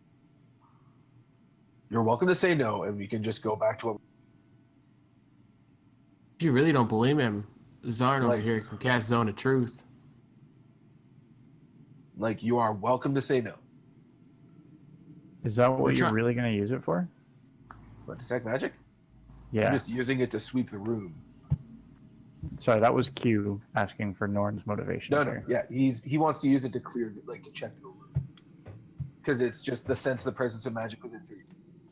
You're welcome to say no, and we can just go back to what. If you really don't believe him, Zarn over Like- here can cast Zone of Truth. Like, you are welcome to say no. Is that what We're you're try- really going to use it for? But detect magic? Yeah. I'm just using it to sweep the room. Sorry, that was Q asking for Norn's motivation. No, here. yeah, he wants to use it to clear, to check the room. Because it's just the sense of the presence of magic within 3.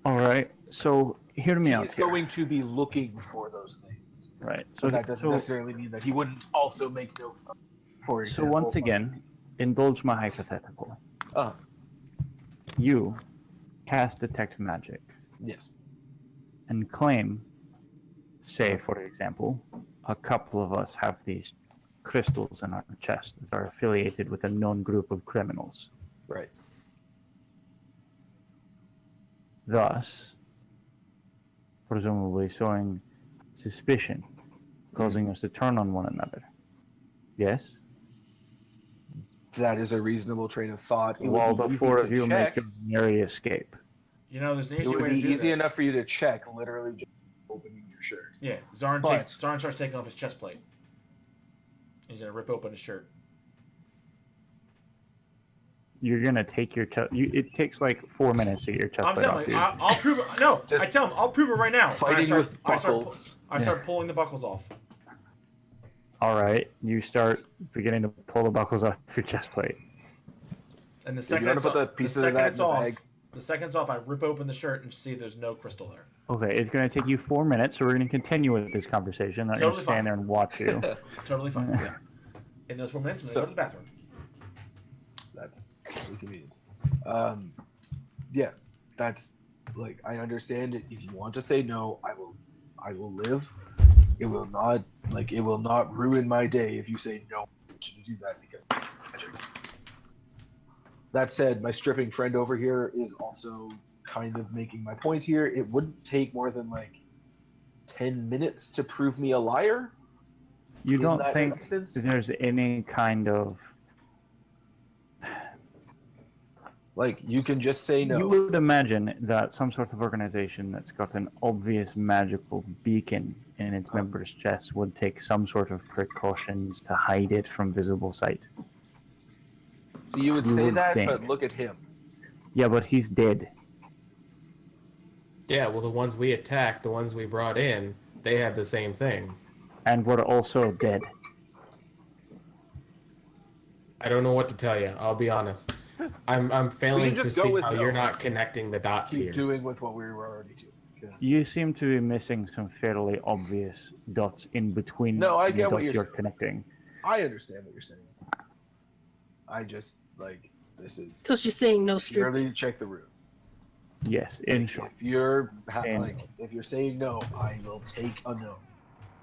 All right. So hear me out He's here. going to be looking for those things. Right. So that doesn't necessarily mean that he wouldn't also make note of, for So example. once again, indulge my hypothetical. Uh, You cast detect magic yes. and claim, say for example, a couple of us have these crystals in our chest that are affiliated with a known group of criminals. Right. Thus, presumably sowing suspicion, causing us to turn on one another. Yes? That is a reasonable train of thought. It While would the be four easy of to you check. make your merry escape. You know, there's an It easy would way to be do easy this. enough for you to check, literally just opening your shirt. Yeah, Zarn But- starts taking off his chest plate. He's gonna rip open his shirt. You're gonna take your chest. It takes like 4 minutes to get your chest I'm plate off, telling dude. you, I'll prove it. No, Just I tell him, I'll prove it right now. And Fighting with buckles. I start pulling the buckles off. All right, you start beginning to pull the buckles off your chest plate. And the you second wanna it's put off, the pieces the of second that it's in the off, bag? the second it's off, I rip open the shirt and see there's no crystal there. Okay, it's gonna take you 4 minutes, so we're gonna continue with this conversation. I'm not Totally gonna fine. stand there and watch you. Totally fine. Yeah. In those 4 minutes, I'm gonna go to the bathroom. That's inconvenient. Yeah, that's like, I understand it. If you want to say no, I will live. It will not ruin my day if you say no. I shouldn't do that because of magic. That said, my stripping friend over here is also kind of making my point here. It wouldn't take more than 10 minutes to prove me a liar. You In don't that think instance? there's any kind of... You can just say no. You would imagine that some sort of organization that's got an obvious magical beacon in its members' chests would take some sort of precautions to hide it from visible sight. So you would You say would that, think. but look at him. Yeah, but he's dead. Yeah, well, the ones we attacked, the ones we brought in, they had the same thing. And we're also dead. I don't know what to tell you. I'll be honest. I'm failing to just go see with how no. you're not connecting the dots Keep here. doing with what we were already doing. 'cause- You seem to be missing some fairly obvious dots in between No, I the get what dots you're you're saying. connecting. I understand what you're saying. I just this is So she's saying no strip. purely to check the room. Yes, in short. If you're And- if you're saying no, I will take a no.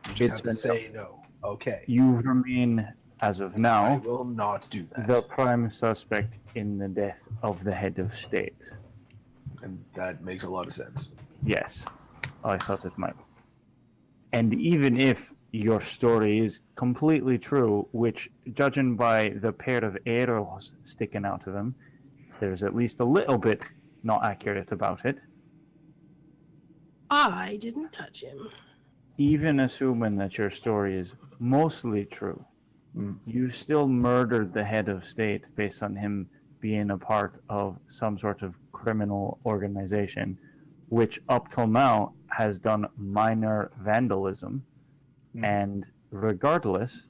You just It's have to a no. say no. Okay. You remain, as of I now, will not do that. the prime suspect in the death of the head of state. And that makes a lot of sense. Yes, I thought it might. And even if your story is completely true, which, judging by the pair of arrows sticking out of him, there's at least a little bit not accurate about it. I didn't touch him. Even assuming that your story is mostly true, you still murdered the head of state based on him being a part of some sort of criminal organization, which up till now has done minor vandalism. And regardless,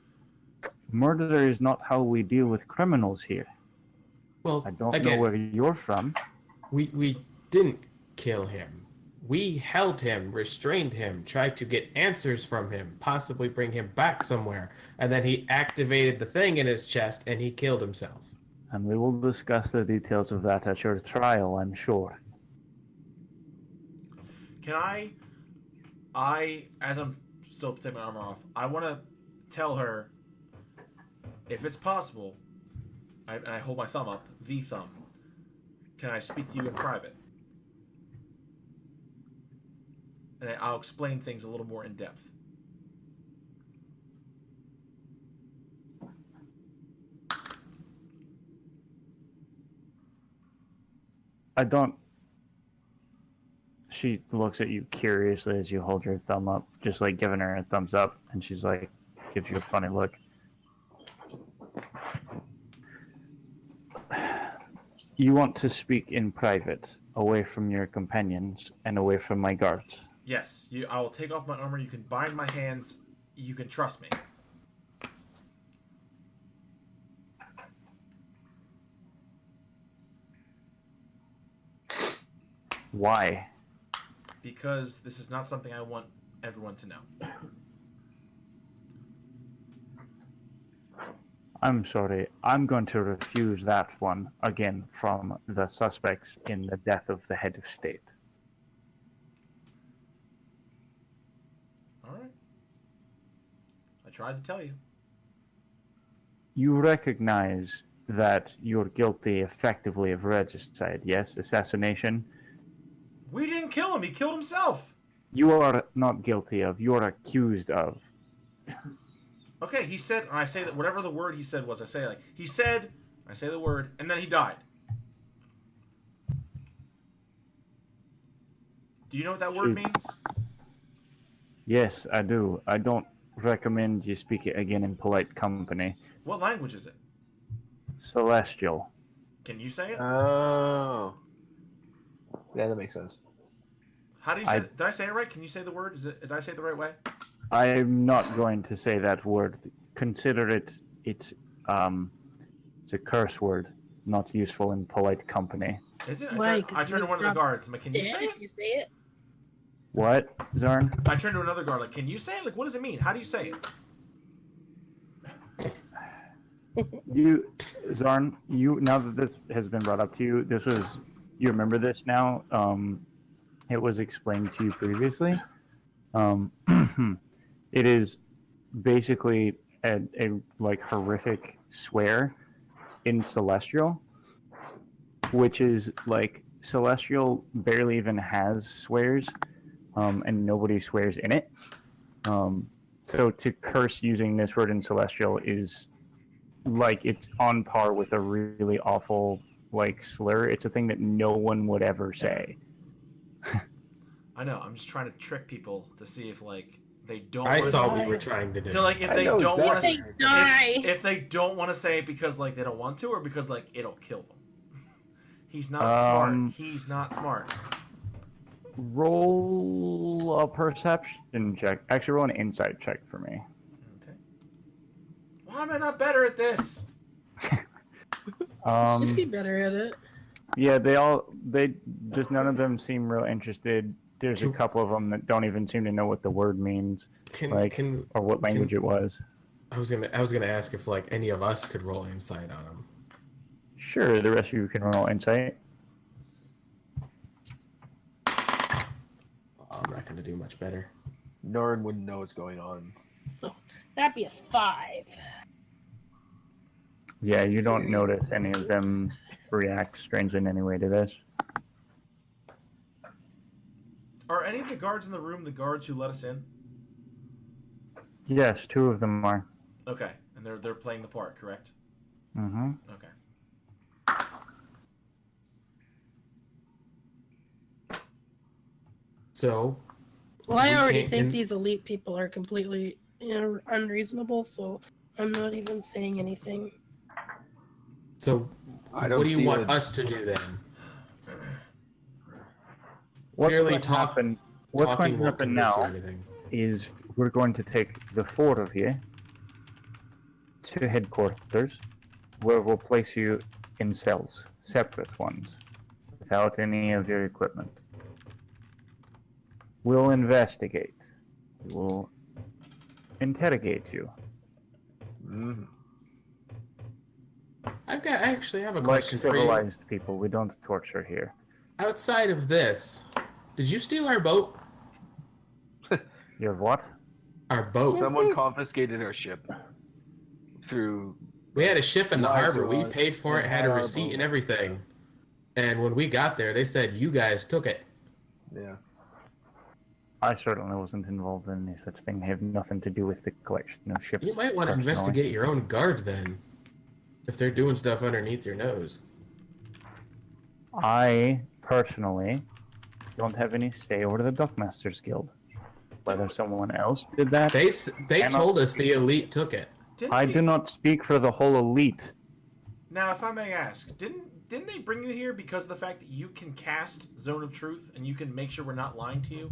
murder is not how we deal with criminals here. Well, I don't again, know where you're from. we didn't kill him. We held him, restrained him, tried to get answers from him, possibly bring him back somewhere, and then he activated the thing in his chest and he killed himself. And we will discuss the details of that at your trial, I'm sure. Can I, as I'm still taking my armor off, I want to tell her, if it's possible, and I hold my thumb up, the thumb. Can I speak to you in private? And I'll explain things a little more in depth. I don't. She looks at you curiously as you hold your thumb up, just like giving her a thumbs up, and she's like, gives you a funny look. You want to speak in private, away from your companions and away from my guards. Yes, I will take off my armor. You can bind my hands. You can trust me. Why? Because this is not something I want everyone to know. I'm sorry. I'm going to refuse that one again from the suspects in the death of the head of state. All right. I tried to tell you. You recognize that you're guilty effectively of regicide, yes? Assassination? We didn't kill him. He killed himself. You are not guilty of. You are accused of. Okay, he said, and I say that whatever the word he said was, I say like, he said, I say the word, and then he died. Do you know what that word means? Yes, I do. I don't recommend you speak it again in polite company. What language is it? Celestial. Can you say it? Oh. Yeah, that makes sense. How do you say it? Did I say it right? Can you say the word? Did I say it the right way? I'm not going to say that word. Consider it's a curse word, not useful in polite company. Is it? Mike, I turn to one of the guards. I'm like, can you Dead say if it? you say it. What, Zarn? I turn to another guard. Like, can you say it? Like, what does it mean? How do you say it? Zarn, now that this has been brought up to you, you remember this now? It was explained to you previously. It is basically a like horrific swear in Celestial, which is like Celestial barely even has swears, and nobody swears in it. So to curse using this word in Celestial is like it's on par with a really awful like slur. It's a thing that no one would ever say. I know. I'm just trying to trick people to see if like they don't. I saw what what you you were were trying to do. To like if I they know don't want to. exactly. They die. If they don't want to say it because like they don't want to, or because like it'll kill them. He's not smart. He's not smart. Roll a perception check. Actually, roll an insight check for me. Okay. Why am I not better at this? Should be better at it. Yeah, they just none of them seem real interested. There's a couple of them that don't even seem to know what the word means, or what language it was. I was gonna ask if like any of us could roll insight on him. Sure, the rest of you can roll insight. Oh, I'm not gonna do much better. Norn wouldn't know what's going on. That'd be a 5. Yeah, you don't notice any of them react strangely in any way to this. Are any of the guards in the room the guards who let us in? Yes, 2 of them are. Okay, and they're playing the part, correct? Mm-hmm. Okay. So, Well, I We already can't think con- these elite people are completely unreasonable, so I'm not even saying anything. so I don't what do you see want it. us to do then? What's Clearly going to happen? What's going Talking to won't happen convince you now of anything. is we're going to take the 4 of you to headquarters, where we'll place you in cells, separate ones, without any of your equipment. We'll investigate. We will interrogate you. Mm. I actually have a Like question for you. civilized people, we don't torture here. Outside of this, did you steal our boat? You have what? Our boat. Someone confiscated our ship through We had a ship in the Lied harbor. to We us paid for it, and had a had our receipt boat. and everything. And when we got there, they said you guys took it. Yeah. I certainly wasn't involved in any such thing. I have nothing to do with the collection of ships. You might want to personally. investigate your own guard then, if they're doing stuff underneath your nose. I personally don't have any say over the Dockmasters Guild. Whether someone else did that, They cannot told us speak. the elite took it. I do not speak for the whole elite. Now, if I may ask, didn't they bring you here because of the fact that you can cast Zone of Truth and you can make sure we're not lying to you?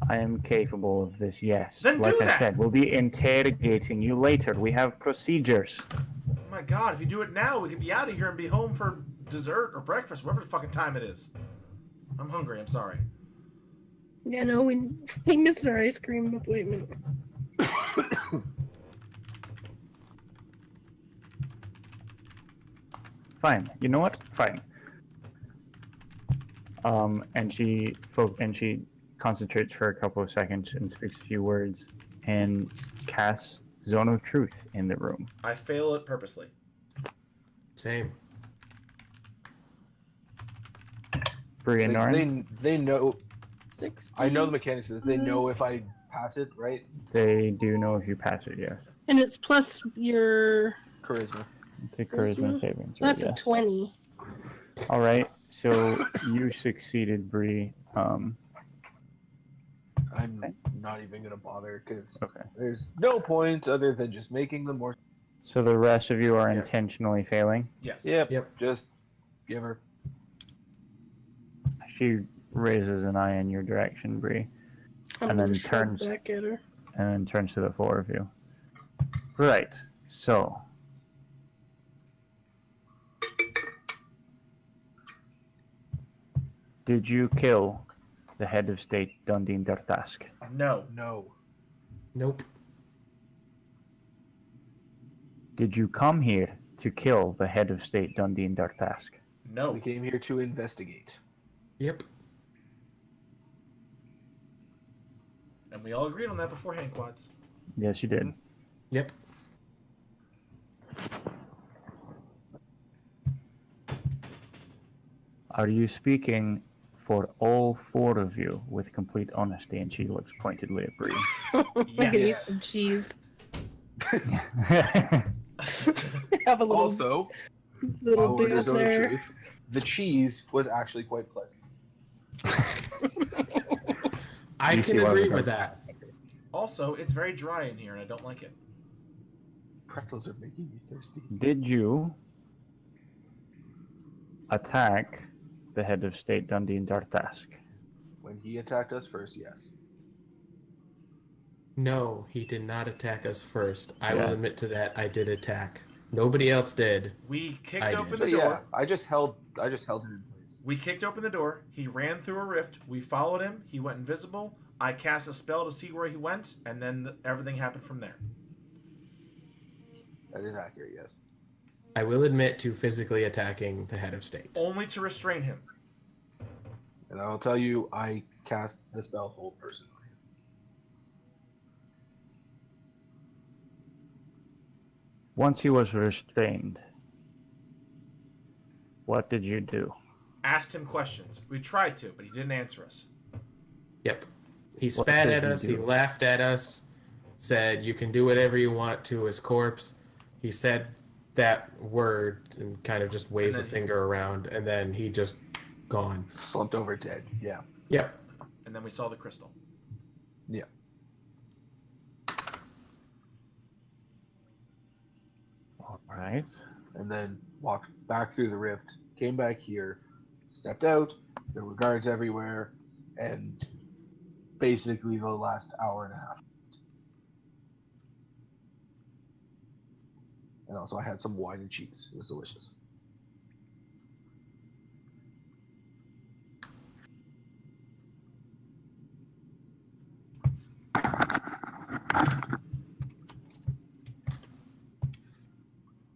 I am capable of this, yes. Then like do I that. said, we'll be interrogating you later. We have procedures. Oh my God, if you do it now, we could be out of here and be home for dessert or breakfast, whatever the fucking time it is. I'm hungry, I'm sorry. Yeah, no, we missed our ice cream appointment. Fine. You know what? Fine. And she concentrates for a couple of seconds and speaks a few words and casts Zone of Truth in the room. I fail it purposely. Same. Bree and Norin, They know. 16. I know the mechanics of it. They know if I pass it, right? they do know if you pass it, yes. And it's plus your. Charisma. It's a charisma saving So throw, that's a yes. 20. All right, so you succeeded, Bree. I'm not even gonna bother because Okay. there's no point other than just making them more. So the rest of you are Yeah. intentionally failing. Yes. Yep. Just give her. She raises an eye in your direction, Bree, I'm And gonna then shout turns- back at her. and then turns to the four of you. Right, so. Did you kill the head of state, Dundee Dartask? No. No. Nope. Did you come here to kill the head of state, Dundee Dartask? No. We came here to investigate. Yep. And we all agreed on that beforehand, Quads. Yes, you did. Yep. Are you speaking for all four of you with complete honesty? And she looks pointedly at Bree. I'm gonna eat Yes. some cheese. Have a little Also, little while we're booze Zone of there. Truth, the cheese was actually quite pleasant. I You can see why agree we with don't- that. Also, it's very dry in here and I don't like it. Pretzels are making me thirsty. Did you attack the head of state, Dundee Dartask? When he attacked us first, yes. No, he did not attack us first. I Yeah. will admit to that. I did attack. Nobody else did. We kicked I open did. the But door. yeah, I just held him in place. We kicked open the door. He ran through a rift. We followed him. He went invisible. I cast a spell to see where he went, and then everything happened from there. That is accurate, yes. I will admit to physically attacking the head of state. Only to restrain him. And I'll tell you, I cast the spell Hold Person on him. Once he was restrained, what did you do? Asked him questions. We tried to, but he didn't answer us. Yep. He What spat did at he us. He do? laughed at us. Said, "You can do whatever you want" to his corpse. He said that word and kind of just waves a then- finger around, and then he just gone. Slumped over dead, yeah. Yep. And then we saw the crystal. Yeah. All right. And then walked back through the rift, came back here, stepped out, there were guards everywhere, and basically the last hour and a half. And also I had some wine and cheese. It was delicious.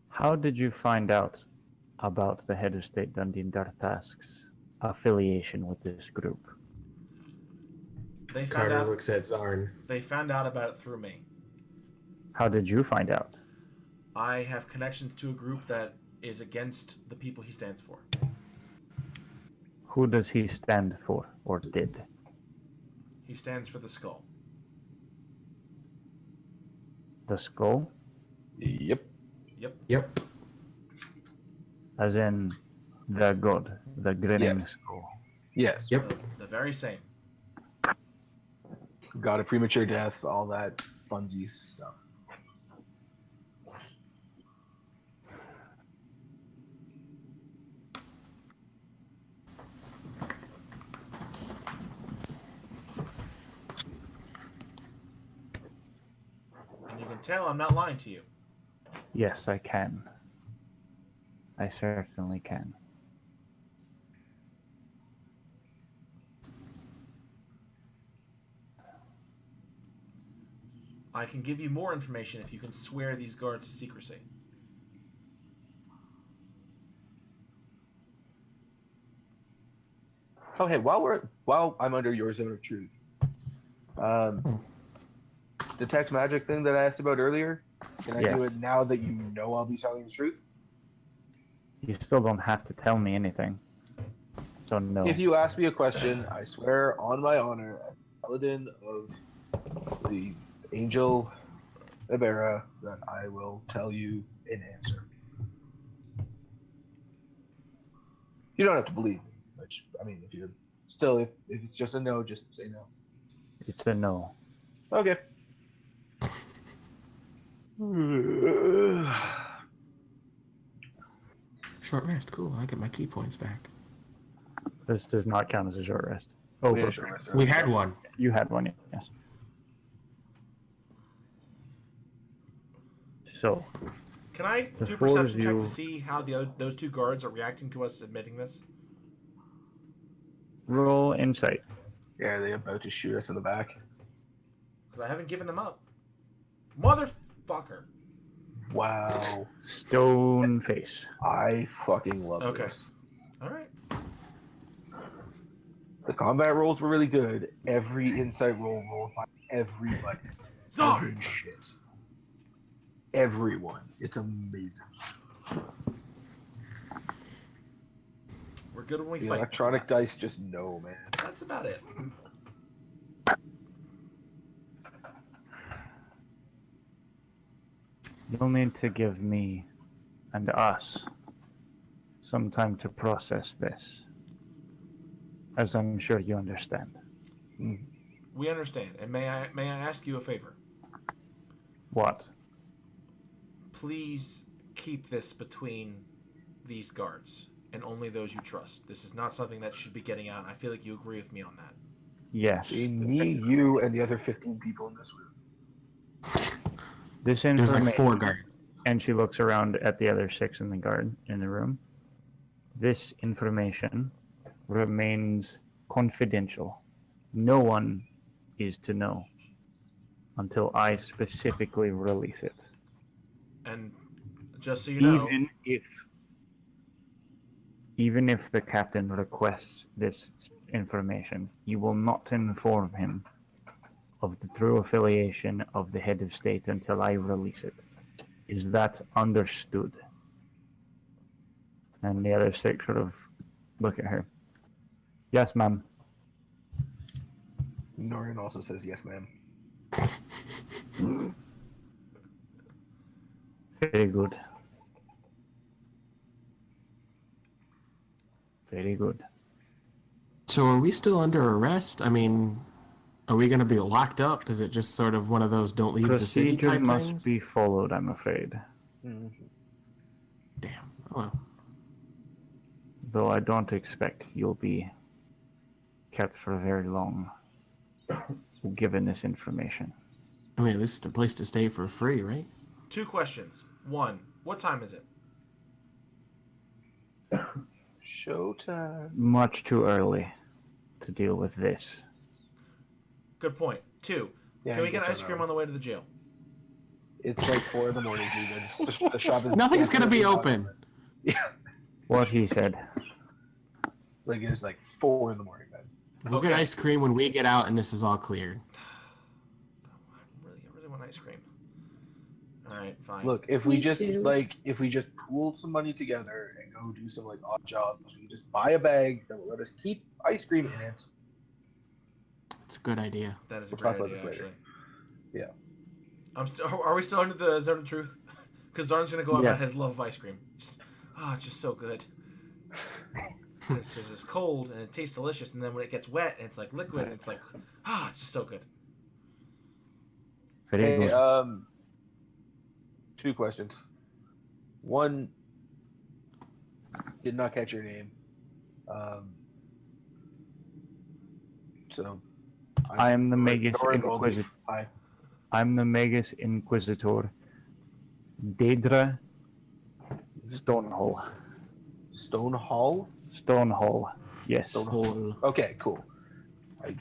How did you find out about the head of state, Dundee Dartask's affiliation with this group? They found Carter out. looks at Zarn. They found out about it through me. How did you find out? I have connections to a group that is against the people he stands for. Who does he stand for, or did? He stands for the skull. The skull? Yep. Yep. As in the god, the grinning Yes. skull. Yes. Yep. The very same. Got a premature death, all that funsies stuff. And you can tell I'm not lying to you. Yes, I can. I certainly can. I can give you more information if you can swear these guards to secrecy. Oh, hey, while I'm under your zone of truth, detect magic thing that I asked about earlier, can I do Yes. it now that you know I'll be telling the truth? You still don't have to tell me anything. So no. If you ask me a question, I swear on my honor, as paladin of the Angel Ibera, that I will tell you an answer. You don't have to believe me, which, I mean, if you're still, if it's just a no, just say no. It's a no. Okay. Short rest. Cool. I get my key points back. This does not count as a short rest. Oh, We had a but short rest We earlier. had one. you had one, yes. So, Can I The do a four of perception check you- to see how those two guards are reacting to us admitting this? roll insight. Yeah, are they about to shoot us in the back? Because I haven't given them up. Motherfucker. Wow. Stone face. I fucking love Okay. this. All right. The combat rolls were really good. Every insight roll rolled by everybody. Sorry. Shit. Everyone. It's amazing. We're good when we The fight. electronic dice just know, man. That's about it. You'll need to give me and us some time to process this, as I'm sure you understand. We understand. And may I ask you a favor? What? Please keep this between these guards and only those you trust. This is not something that should be getting out. I feel like you agree with me on that. Yes. Me, you, and the other 15 people in this room. This There's like information, 4 guards. and she looks around at the other 6 in the room. This information remains confidential. No one is to know until I specifically release it. And just so you know, Even if the captain requests this information, you will not inform him of the true affiliation of the head of state until I release it. Is that understood? And the other 6 sort of look at her. Yes, ma'am. Norian also says yes, ma'am. Very good. Very good. So are we still under arrest? I mean, are we going to be locked up? Is it just sort of one of those don't leave the city Procedure type must things? be followed, I'm afraid. Damn. Oh, well. Though I don't expect you'll be kept for very long, given this information. I mean, at least it's a place to stay for free, right? 2 questions. 1, what time is it? Showtime. Much too early to deal with this. Good point. 2, Yeah, can we you get can ice turn cream around. on the way to the jail? It's like 4 in the morning, dude. The shop is Nothing's going to be definitely open. not Yeah. What he said. Like, it's like 4 in the morning, man. We'll get Okay. ice cream when we get out and this is all cleared. I really want ice cream. And Alright, fine. Look, if we Me just too. if we just pool some money together and go do some like odd jobs, we can just buy a bag that will let us keep ice cream in it. It's a good idea. That is a We'll great talk about idea, this later. actually. Are we still under the zone of truth? Because Zarn's gonna go on Yeah. about his love of ice cream. It's just so good. It's cold and it tastes delicious, and then when it gets wet and it's like liquid, and it's like, it's just so good. Very Hey, good. 2 questions. One, did not catch your name. So I am the Magus Dora Goldie. Inquisitor. Hi. I'm the Magus Inquisitor. Daedra Stonehall. Stone Hall? Stonehall. Yes. Whole. Okay, cool. I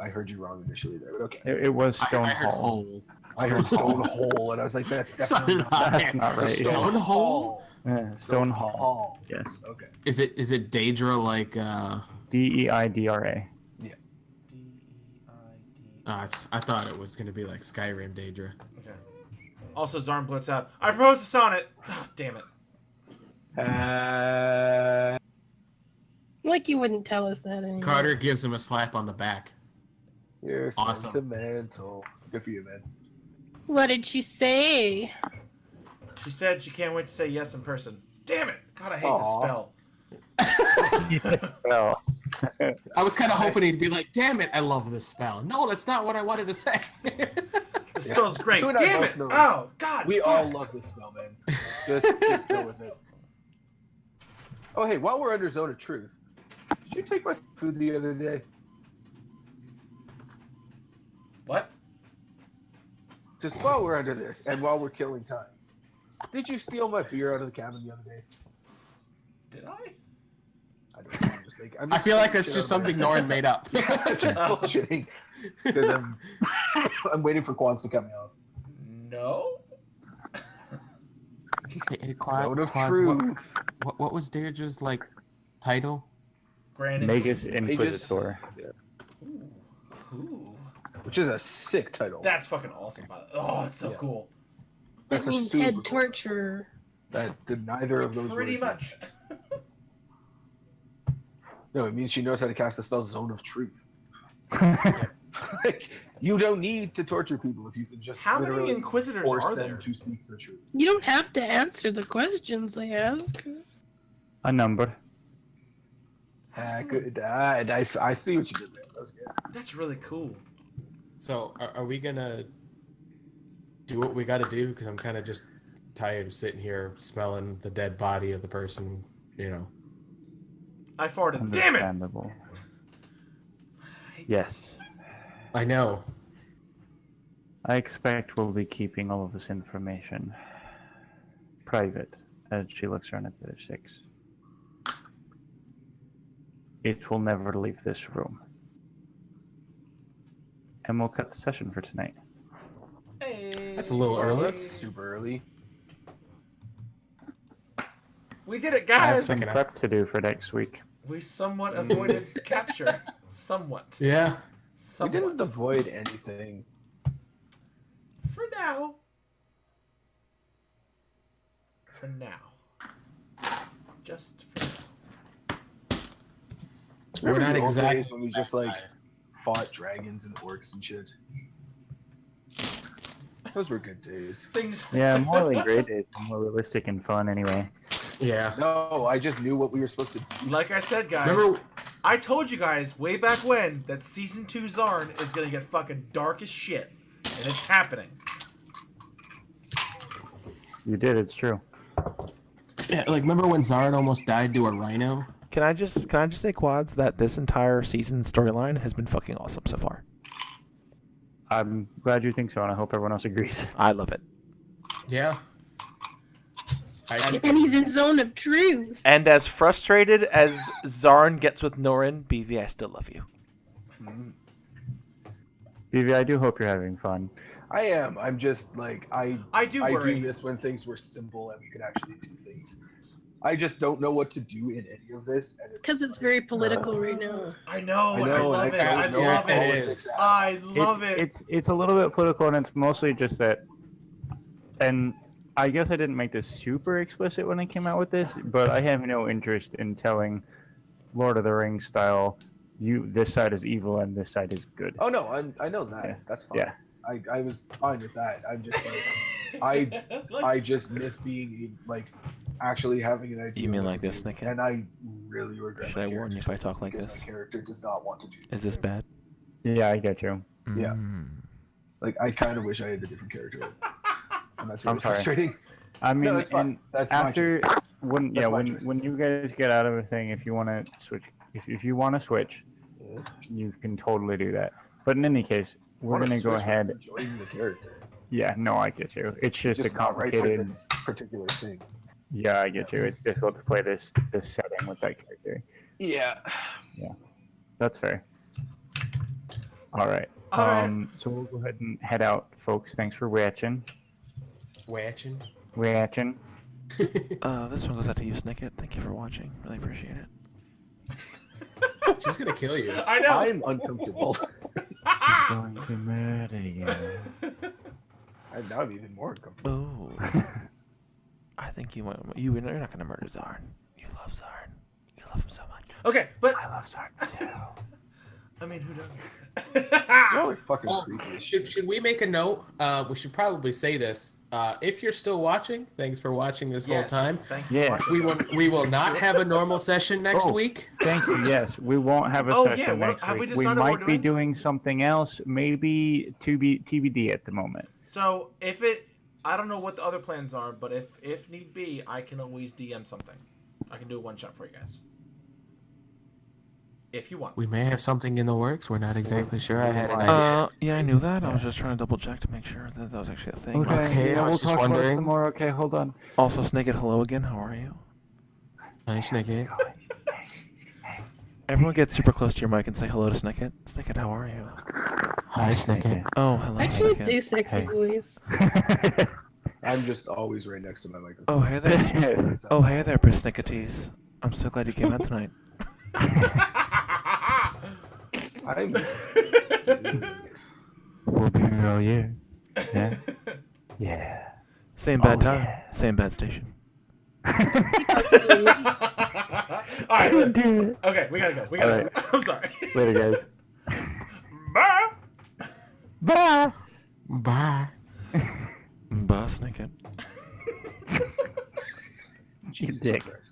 heard you wrong initially there, but okay. It was I Stonehall. heard hole. I heard Stone Hole, and I was like, that's definitely not That's not right. Stone Hole? Yeah, Stone Stonehall. Hall. Yes. Okay. Is it Daedra like Deidra. I thought it was gonna be like Skyrim Daedra. Okay. Also, Zarn blurts out, I propose a sonnet! Damn it. Like you wouldn't tell us that anymore. Carter gives him a slap on the back. You're Awesome. sentimental. Good for you, man. What did she say? She said she can't wait to say yes in person. Damn it! God, I hate this Aw. spell. Well, I was kind of hoping he'd be like, "Damn it, I love this spell." No, that's not what I wanted to say. This spell's great. You and I Damn both it! know. Oh, God! We fuck. all love this spell, man. Just go with it. Oh, hey, while we're under Zone of Truth, did you take my food the other day? What? Just while we're under this, and while we're killing time, did you steal my beer out of the cabin the other day? Did I? I don't know. I'm I just feel like making that's shit just out of my something Norrin made up. Yeah, I'm just bullshitting. Because I'm waiting for Quads to come out. No? Hey, Quad, Zone of Quads, Truth. what was Deirdre's like title? Granted. Magus Inquisitor. Ooh. Which is a sick title. That's fucking awesome. Oh, it's so Yeah. cool. That's That a means super head cool torturer. That did neither of those Pretty words. much. No, it means she knows how to cast the spell Zone of Truth. Like, you don't need to torture people if you can just How many literally Inquisitors force are them there? to speak the truth. You don't have to answer the questions they ask. A number. I see what you did there. That was good. That's really cool. So, are we gonna do what we got to do? Because I'm kind of just tired of sitting here smelling the dead body of the person. You know. I farted. Damn it! Understandable. I hate Yes. I know. I expect we'll be keeping all of this information private as she looks around at the other 6. It will never leave this room. And we'll cut the session for tonight. Hey. That's a little early. That's super early. We did it, I have guys! some Second prep to do for next week. We somewhat avoided capture. Somewhat. Yeah. We didn't avoid anything. For now. For now. Just for now. We're Remember not the old exact- days when we just like fought dragons and orcs and shit. Those were good days. Things. Yeah, more like great days, more realistic and fun anyway. Yeah. No, I just knew what we were supposed to do. Like I said, guys. Remember? I told you guys way back when that season 2 Zarn is gonna get fucking dark as shit. And it's happening. You did, it's true. Yeah. Like, remember when Zard almost died to a rhino? Can I just say, Quads, that this entire season storyline has been fucking awesome so far. I'm glad you think so, and I hope everyone else agrees. I love it. Yeah. And he's in Zone of Truth. And as frustrated as Zarn gets with Norrin, BV, I still love you. Vivi, I do hope you're having fun. I am. I'm just like I do I worry. do miss when things were simple and we could actually do things. I just don't know what to do in any of this. Because it's very political right now. I know. I know, love and it. I I don't know love what it. politics are. I love it. It's a little bit political, and it's mostly just that and I guess I didn't make this super explicit when I came out with this, but I have no interest in telling Lord of the Rings style, this side is evil and this side is good. Oh no, I know that. Yeah. That's fine. Yeah. I was fine with that. I'm just like I just miss being like actually having an idea. You mean what like to this, do, Snicket? and I really regret. Should my I warn you if I character talk like because this? My character does not want to do. Is this bad? Yeah, I get you. Yeah. Mm. Like I kind of wish I had a different character. And that's I'm really sorry. frustrating. I mean, No, that's fine. That's after my choice. when That's my when choices. you guys get out of a thing, if you want to switch, if you want to switch, Yeah. you can totally do that. But in any case, we're Wanna gonna go switch, but ahead. enjoying the character. Yeah, no, I get you. It's just a Just not right for complicated. this particular thing. Yeah, I get you. It's difficult to play this setting with that character. Yeah. That's fair. All right. All right. So we'll go ahead and head out, folks. Thanks for watching. Watching. Watching. This one goes out to you, Snicket. Thank you for watching. Really appreciate it. She's gonna kill you. I know. I'm uncomfortable. Going to murder you. And now I'm even more uncomfortable. Oh. I think you're not gonna murder Zarn. You love Zarn. You love him so much. Okay, but I love Sartre too. I mean, who doesn't? Y'all are fucking Well, creepy as shit. should we make a note? We should probably say this. If you're still watching, thanks for watching this whole time. Thank you. Yeah. We will not have a normal session next Oh. week. Thank you. Yes, we won't have a Oh, yeah, session what- next have we week. We decided what might we're be doing? doing something else. Maybe TBD at the moment. So I don't know what the other plans are, but if need be, I can always DM something. I can do a one shot for you guys. If you want. We may have something in the works. We're not exactly sure. I had an idea. Yeah, I knew that. I was just trying to double check to make sure that was actually a thing. Okay, I we'll was just talk about it wondering. some more. Okay, hold on. Also, Snicket, hello again. How are you? Hi, Snicket. Everyone get super close to your mic and say hello to Snicket. Snicket, how are you? Hi, Snicket. Oh, hello, I actually Snicket. do sexy Hey. voice. I'm just always right next to my microphone. Oh, hey there. Oh, hey there, Persnicketies. I'm so glad you came out tonight. I'm We'll be here all year. Yeah. Yeah. Same bad Oh, time, yeah. same bad station. All I would right. do it. Okay, we gotta go. We gotta All go. I'm sorry. Later, guys. Bye. Bye. Bye. Bye, Snicket. You dick. Christ.